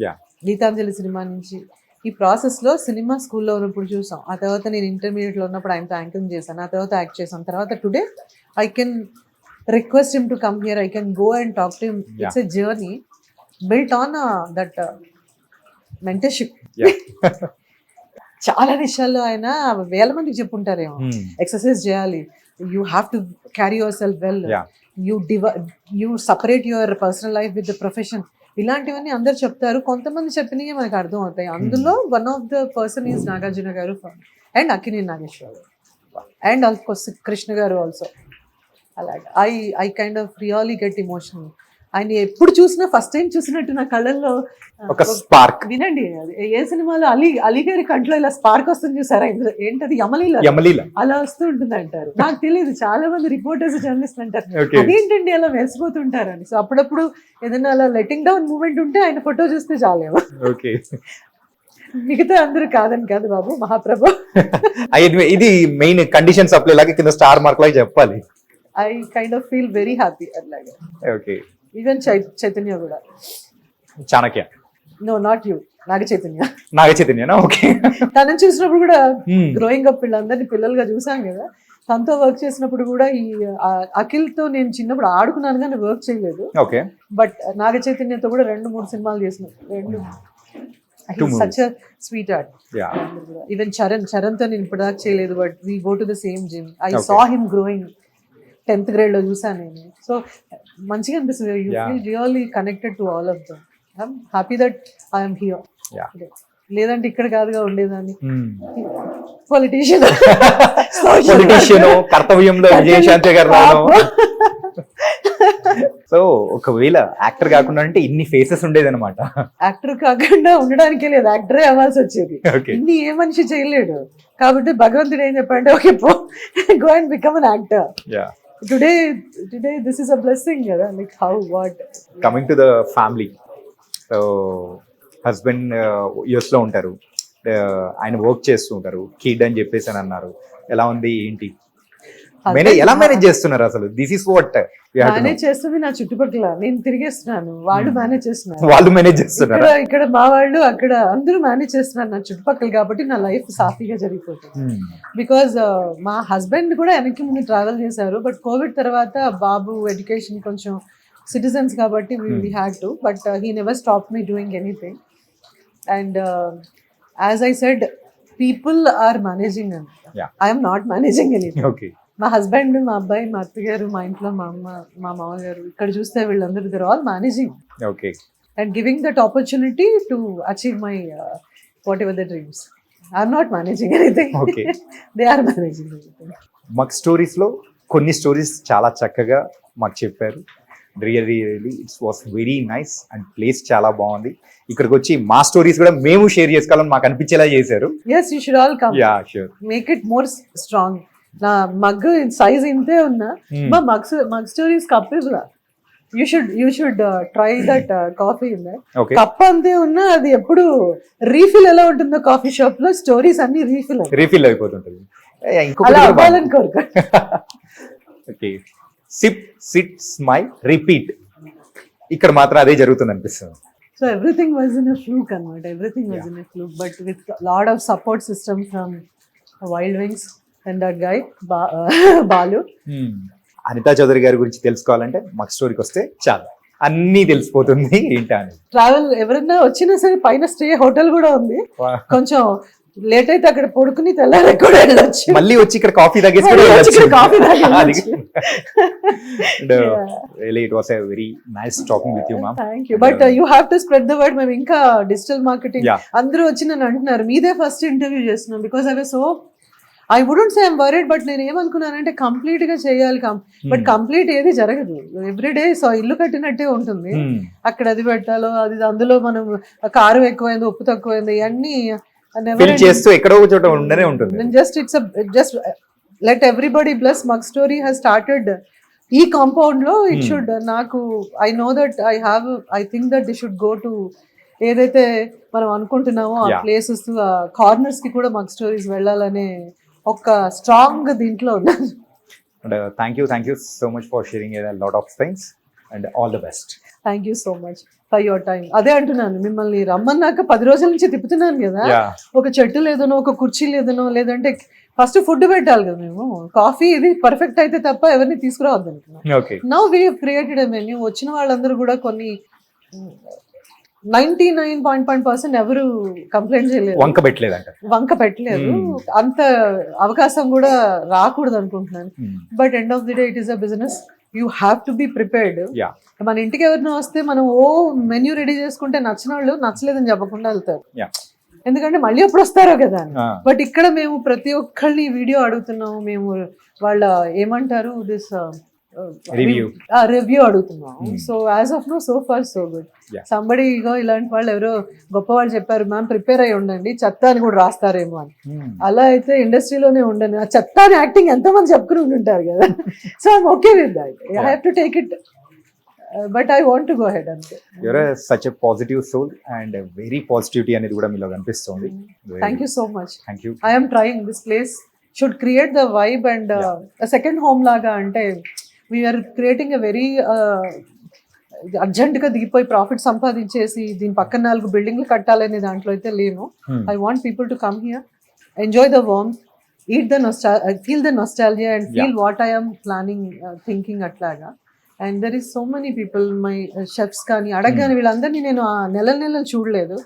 గీతాంజలి సినిమా నుంచి ఈ ప్రాసెస్లో సినిమా స్కూల్లో ఉన్నప్పుడు చూసాం, ఆ తర్వాత నేను ఇంటర్మీడియట్లో ఉన్నప్పుడు ఆయనతో యాంకరింగ్ చేశాను, ఆ తర్వాత యాక్ట్ చేశాను, తర్వాత today I can request him to come here, I can go and talk to him. It's a journey built on that mentorship. చాలా విషయాల్లో ఆయన వేల మందికి చెప్పుంటారేమో, ఎక్సర్సైజ్ చేయాలి, you have to carry your self well, you separate your personal life with the profession, ఇలాంటివన్నీ అందరు చెప్తారు. కొంతమంది చెప్పినవి మనకు అర్థం అవుతాయి. అందులో one of the person is Nagarjuna గారు అండ్ అక్కినేని నాగేశ్వరరావు అండ్ ఆల్కోర్స్ కృష్ణ గారు ఆల్సో. అలాగే I kind of really get emotional. ఆయన ఎప్పుడు చూసినా ఫస్ట్ టైం చూసినట్టు నా కళ్ళల్లో ఒక స్పార్క్. వినండి, ఏ సినిమాలో అలీ గారి కంట్లో ఇలా స్పార్క్ వస్తుంది చూసారా, ఏంటది యమలీల అలా వస్తూ ఉంటుంది అంటారు. నాకు తెలియదు, చాలా మంది రిపోర్టర్స్, జర్నలిస్ట్ అంటారు అదేంటండి అలా మెరిసిపోతుంటారు అని. సో అప్పుడప్పుడు ఏదైనా అలా లెట్టింగ్ డౌన్ మూమెంట్ ఉంటే ఆయన ఫోటో చూస్తే చాలేమో. మిగతా అందరూ కాదని కాదు బాబు, మహాప్రభు. ఇది మెయిన్ కండిషన్ సప్లై లాగా కింద స్టార్ మార్క్ లాగా చెప్పాలి. I kind of feel very happy అట్లాగే. ఓకే. ఈవెన్ చైతన్య కూడా. Chanakya? No, not you, Naga చైతన్యనా? ఓకే. తనని చూసినప్పుడు కూడా గ్రోయింగ్ అప్ వీళ్ళందరినీ పిల్లలుగా చూసాం కదా, తనతో వర్క్ చేసినప్పుడు కూడా ఈ అఖిల్తో నేను చిన్నప్పుడు ఆడుకున్నాను కానీ వర్క్ చేయలేదు. ఓకే. బట్ నాగ చైతన్యతో కూడా 2-3 సినిమాలు చేసిన. Such sweet art. ఈవెన్ చరణ్తో నేను ఇప్పటిదాకా చేయలేదు, but we go to the same gym. I saw him growing. 10th grade లో చూసాను నేను. సో మంచిగా అనిపిస్తుంది. You feel really connected to all of them. I'm happy that I'm here. లేదంటే ఇక్కడ కాదుగా ఉండేదాన్ని. పొలిటీషియన్ కర్తవ్యంలో విజయశాంతి గారు. సో ఒకవేళ యాక్టర్ కాకుండా అంటే ఇన్ని ఫేసెస్ ఉండేది అనమాట. యాక్టర్ కాకుండా ఉండడానికే లేదు, యాక్టరే అవ్వాల్సి వచ్చేది. ఇన్ని ఏ మనిషి చేయలేడు. కాబట్టి భగవంతుడు ఏం చెప్పంటే ఓకే పో, go and become an actor. Today this is a blessing, like how, what. Coming to the family, so husband US లో ఉంటారు, ఆయన వర్క్ చేస్తూ ఉంటారు, కిడ్ అని చెప్పేసి అని అన్నారు. ఎలా ఉంది ఏంటి, ఎలా మేనేజ్ చేస్తున్నారు అసలు? దిస్ ఇస్ వాట్ మేనేజ్ చేస్తుంది నా చుట్టుపక్కల. నేను తిరిగేస్తున్నాను, వాళ్ళు మేనేజ్ చేస్తున్నారు. ఇక్కడ మా వాళ్ళు, అక్కడ అందరూ మేనేజ్ చేస్తున్నారు నా చుట్టుపక్కల. కాబట్టి నా లైఫ్ సాఫీగా జరిగిపోతుంది. బికాజ్ మా హస్బెండ్ కూడా వెనక్కి ముందు ట్రావెల్ చేశారు, బట్ కోవిడ్ తర్వాత బాబు ఎడ్యుకేషన్ కొంచెం సిటిజన్స్ కాబట్టి we had to, but he never stop me doing anything. And as I said, people are managing and I'm not managing anything. మా హస్బెండ్, మా అబ్బాయి, మా అత్తగారు, మా ఇంట్లో మా అమ్మ, మా మామగారు, ఇక్కడ చూస్తే వీళ్ళందరూ there all managing and giving that opportunity to achieve my whatever the dreams. I'm not managing anything, they are managing anything. మాకు స్టోరీస్ లో కొన్ని స్టోరీస్ చాలా చక్కగా మాకు చెప్పారు. Really it's was very nice and place చాలా బాగుంది. ఇక్కడికి వచ్చి మా స్టోరీస్ కూడా మేము షేర్ చేసుకోవాలని మాకు అనిపించేలా చేశారు. yes you should all come. Yeah sure. make it more strong. నా మగ్ సైజ్ ఇంతే ఉన్నా మా మగ్ స్టోరీస్ కప్ ఇలా you should try that coffee in there. Okay. Cup అంతే ఉన్నా అది ఎప్పుడు రీఫిల్ ఎలా ఉంటుందో కాఫీ షాప్ లో స్టోరీస్ అన్ని రీఫిల్ అయిపోతుంటుంది. అలా అవ్వాలని కోరుకో. Okay, SIP SIT smile repeat, ఇక్కడ మాత్రం అదే జరుగుతుంది అనిపిస్తుంది. So everything was in a fluke అన్నమాట. Everything was in a fluke, but with a lot of support system from Wild Wings and that guy Balu. Anita Chowdary గారి గురించి తెలుసుకోవాలంటే మాకు స్టోరీకి వస్తే చాలు, అన్నీ తెలిసిపోతుంది ఏంటా అని. ట్రావెల్ ఎవరైనా వచ్చినా సరే పైన స్టే హోటల్ కూడా ఉంది. కొంచెం లేట్ అయితే అక్కడ పడుకుని తెల్లారి కూడా వెళ్ళొచ్చు. మళ్ళీ వచ్చి ఇక్కడ కాఫీ తాగేసి coffee really it was a very nice talking with you, ma'am. Thank you, but you have to spread the word. మేము ఇంకా డిజిటల్ మార్కెటింగ్ అందరూ వచ్చి నన్ను అంటున్నారు మీదే ఫస్ట్ ఇంటర్వ్యూ చేస్తున్నాం, because I was so I wouldn't say I'm worried, but నేను ఏమనుకున్నానంటే complete గా చేయాలి, బట్ కంప్లీట్ ఏది జరగదు. ఎవ్రీడే సో ఇల్లు కట్టినట్టే ఉంటుంది. అక్కడ అది పెట్టాలో అది అందులో మనం కారం ఎక్కువైంది ఉప్పు తక్కువైంది ఇవన్నీ చేస్తూ ఎక్కడో చోట ఉండనే ఉంటుంది. just let everybody bless Mug Story has started ఈ కాంపౌండ్ లో ఇట్ షుడ్ నాకు I know that I think that the should go to ఏదైతే మనం అనుకుంటున్నామో ఆ ప్లేసెస్ కార్నర్స్ కి కూడా మగ్ స్టోరీస్ వెళ్ళాలనే ఒక స్ట్రాంగ్ దీంట్లో ఉన్నాను. Thank you so much for sharing a lot of things and all the best. Thank you so much for your time. అదే అంటున్నాను, మిమ్మల్ని రమ్మన్నాక 10 రోజుల నుంచి తిప్పుతున్నాను కదా, ఒక చెట్టు లేదనో ఒక కుర్చీ లేదనో లేదంటే ఫస్ట్ ఫుడ్ పెట్టాలి కదా. మేము కాఫీ ఇది పర్ఫెక్ట్ అయితే తప్ప ఎవరిని తీసుకురావద్దు అనుకున్నాం. Now we created a menu. వచ్చిన వాళ్ళందరూ కూడా కొన్ని 99.5% ఎవరు కంప్లైంట్ చేయలేదు, వంక పెట్టలేదు. అంత అవకాశం కూడా రాకూడదు అనుకుంటున్నాను. But end of the day it is a business, you have to be prepared. మన ఇంటికి ఎవరైనా వస్తే మనం మెన్యూ రెడీ చేసుకుంటే నచ్చిన వాళ్ళు నచ్చలేదని చెప్పకుండా వెళ్తారు, ఎందుకంటే మళ్ళీ ఎప్పుడు వస్తారో కదా. బట్ ఇక్కడ మేము ప్రతి ఒక్కరిని వీడియో అడుగుతున్నాము, మేము వాళ్ళ ఏమంటారు దిస్ రివ్యూ అడుగుతున్నాం. So as of no so far so good. Somebody ego ఇలాంటి వాళ్ళు ఎవరో గొప్ప వాళ్ళు చెప్పారు, మ్యామ్ ప్రిపేర్ అయ్యి ఉండండి చెత్త అని కూడా రాస్తారేమో అని. అలా అయితే ఇండస్ట్రీలోనే ఉండను, ఆ చెత్త అని యాక్టింగ్ ఎంతో మంది చెప్పుకుని ఉంటుంటారు కదా. So I'm okay with that, I have to take it, but I want to go head అంతే. Your such a positive soul and very positivity అనేది కూడా మీలో కనిపిస్తుంది. Thank you so much. Thank you. I am trying this place should create the vibe and second home లాగా. అంటే we're creating a very urgent గా దిగిపోయి profit సంపాదించేసి దీని పక్కన 4 బిల్డింగ్లు కట్టాలనే దాంట్లో అయితే లేను. I want people to come here, enjoy the warmth, eat the feel the nostalgia and feel what I am planning thinking అట్లాగా. And there is so many people, my chefs కానీ అడగగానే వీళ్ళందరినీ నేను ఆ నెలలు చూడలేదు.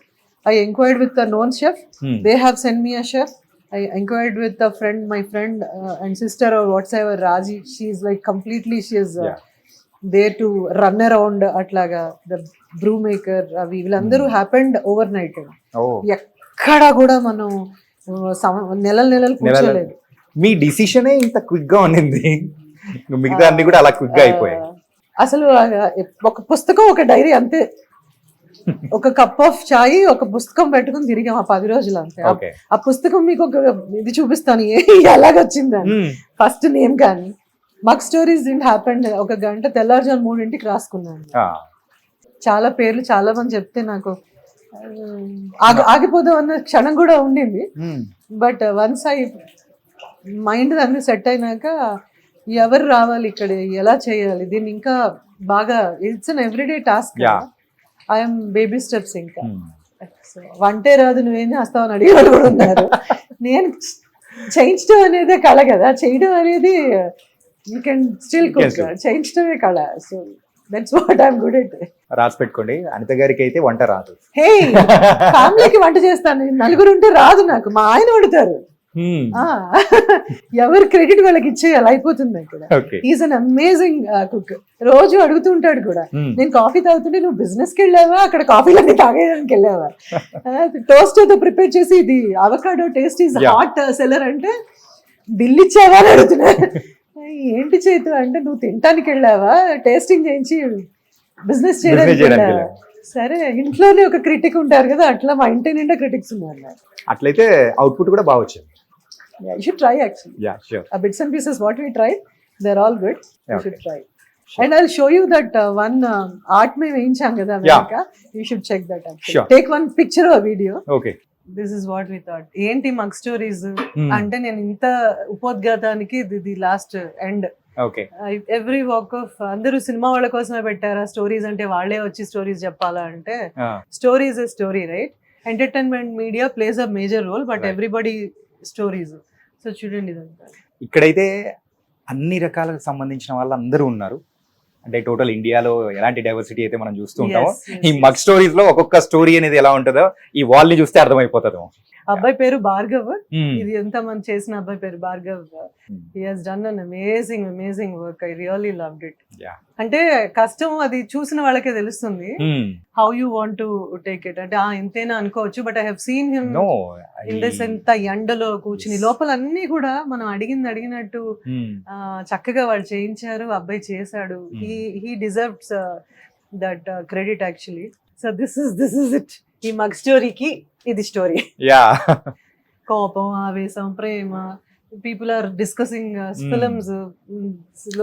I enquired with a known chef, they have send me a chef. I inquired with a friend, my friend and sister or whatsoever, Raji. She is like completely, she is there to run around atlaga. The brew maker, avi villandaru happened overnight. ekkada kuda manu నెలలు కూర్చోలేదు. మీ decision ఇంత quick గా ఉన్నింది, మిగతా అన్ని కూడా అలా quick గా అయిపోయాయి. అసలు ఒక పుస్తకం ఒక డైరీ అంతే, ఒక కప్ ఆఫ్ చాయ్ ఒక పుస్తకం పెట్టుకుని తిరిగాం ఆ 10 రోజులు అంతే. ఆ పుస్తకం మీకు ఒక ఇది చూపిస్తాను ఎలాగొచ్చిందని, ఫస్ట్ నేమ్ కానీ మగ్ స్టోరీస్ డింట్ హ్యాపెన్. ఒక గంట తెల్లారుజాము 3 రాసుకున్నాను. చాలా పేర్లు చాలా మంది చెప్తే నాకు ఆగిపోదాం అన్న క్షణం కూడా ఉండింది. బట్ వన్స్ ఐ మైండ్ అన్ని సెట్ అయినాక ఎవరు రావాలి ఇక్కడ, ఎలా చేయాలి దీన్ని ఇంకా బాగా, it's an everyday task. I'm baby steps. ఇంకా వంటే రాదు నువ్వేం చేస్తావు అని అడిగే వాళ్ళు కూడా ఉన్నారు. నేను చేయించడం అనేదే కళ కదా, చేయడం అనేది యూ కెన్ స్టిల్ కుక్, చేయించడమే కళ. So that's what I'm good at. రాసి పెట్టుకోండి, అనిత గారికి అయితే వంట రాదు. హే, ఫ్యామిలీకి వంట చేస్తాను, 4 ఉంటే రాదు నాకు, మా ఆయన వండుతారు. ఎవరు క్రెడిట్ వాళ్ళకి ఇచ్చేయాలి, అయిపోతుంది అక్కడ. Is an amazing cook. రోజు అడుగుతూ ఉంటాడు కూడా, నేను కాఫీ తాగుతుంటే నువ్వు బిజినెస్ కి వెళ్ళావా, అక్కడ కాఫీలన్నీ తాగేయడానికి వెళ్ళావా, టోస్ట్ తో ప్రిపేర్ చేసి ఇది avocado taste is hot seller అంటే బిల్ ఇచ్చావా అని అడుగుతున్నారు. ఏంటి చేతు అంటే నువ్వు తినటానికి వెళ్ళావా, టేస్టింగ్ చేయించి బిజినెస్ చేయడానికి చేయడానికి వెళ్ళావా? సరే, ఇంట్లోనే ఒక క్రిటిక్ ఉంటారు కదా, అట్లా మా ఇంటి నిండా క్రిటిక్స్ ఉన్నారు నాకు. అట్లయితే అవుట్పుట్ కూడా బాగా వచ్చింది. You should try actually. Yeah sure. Bits and pieces what we tried, they're all good. You Okay. should try. And I'll show you that one art mein veయించాం కదా America. You should check that actually. Sure. Take one picture or video. Okay. This is what we thought. ఏంటి mug stories అంటే నేను ఇంత ఉపోద్ఘాతానికి the last end. Okay. Every walk of అందరూ cinema వాళ్ళ కోసమే పెట్టారా స్టోరీస్ అంటే, వాళ్ళే వచ్చి స్టోరీస్ చెప్పాలా అంటే, stories a story right. Entertainment media plays a major role, but everybody stories. So చూడండి ఇదంతా. ఇక్కడైతే అన్ని రకాలకు సంబంధించిన వాళ్ళు అందరూ ఉన్నారు. అంటే టోటల్ ఇండియాలో ఎలాంటి డైవర్సిటీ అయితే మనం చూస్తూ ఉంటామో, Yes, ఈ మగ్ స్టోరీస్ లో ఒక్కొక్క స్టోరీ అనేది ఎలా ఉంటుందో ఈ వాల్ ని చూస్తే అర్థమైపోతుందో. అబ్బాయి పేరు భార్గవ్. ఇది ఎంత మనం చేసిన అబ్బాయి పేరు Bhargav. He has done an amazing work. I really loved it. అంటే కష్టం అది చూసిన వాళ్ళకే తెలుస్తుంది how you want to take it. అంటే ఇంతేనా అనుకోవచ్చు, but I have seen him in this ఎంత ఎండలో కూర్చుని లోపల అన్ని కూడా మనం అడిగినట్టు చక్కగా వాళ్ళు చేయించారు, అబ్బాయి చేశాడు. He deserves that credit actually. So this is it. ఈ మగ్ స్టోరీకి ఇది స్టోరీ. కోపం, ఆవేశం, ప్రేమ, people are discussing films,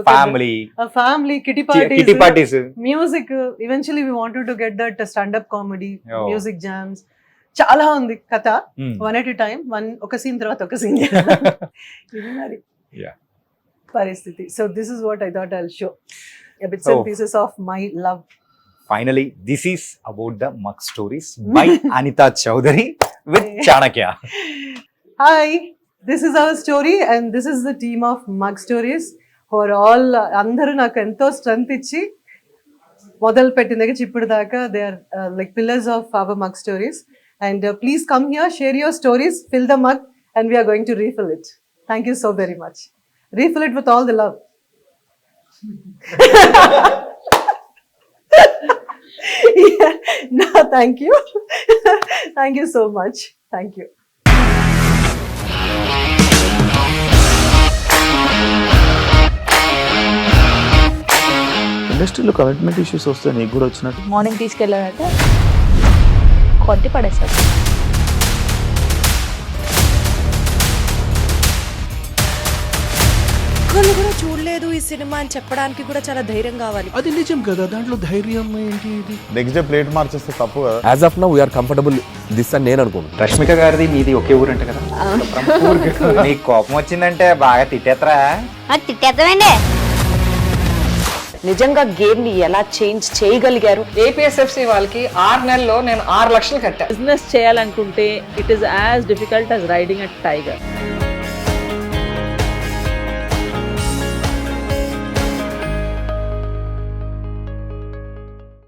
family kitty parties, music. Eventually we wanted to get that stand up comedy, music jams. చాలా ఉంది కథ. వన్ ఎట్ ఎ టైం, ఒక scene తర్వాత ఒక సీన్ ఇది మరి పరిస్థితి. So this is what I thought I'll show bits and pieces of my love. Finally, this is about the Mug Stories by Anita Chowdhury with Chanakya. Hi, this is our story and this is the team of Mug Stories for all. అందరూ నాకు ఎంతో strength ఇచ్చి మొదలు పెట్టిన దగ్గర ఇప్పుడు దాకా they are like pillars of our Mug Stories. And please come here, share your stories, fill the mug and we are going to refill it. Thank you so very much. Refill it with all the love. Yeah, no, thank you. Thank you so much. Thank you. ఇండస్ట్రీలో commitment issues వస్తే నీకు కూడా వచ్చినట్టు? Morning తీసుకెళ్ళాడంటే కొట్టి పడేస్తాడు. ఒక్కళ్ళు కూడా చూడలేదు ఈ సినిమా అని చెప్పడానికి కూడా చాలా ధైర్యం కావాలి. అది నిజం కదా, దాంట్లో ధైర్యం ఏంటి? ఇది నెక్స్ట్ డే ప్లేట్ మార్చేస్తే తప్పు కదా. As of now we're comfortable this అని నేను అనుకుంటున్నాను. రష్మిక గారిది మీది ఒకే ఊరు అంట కదా. నీకు కోపం వచ్చిందంటే బాగా తిట్టేత్తరా? తిట్టేద్దామండి. నిజంగా గేమ్ ని ఎలా చేంజ్ చేయగలిగారు? ఏపీఎస్ఎఫ్సి వాళ్ళకి 6 నెలల్లో నేను 6 లక్షలు కట్టా. బిజినెస్ చేయాలనుకుంటే it is as difficult as riding a tiger.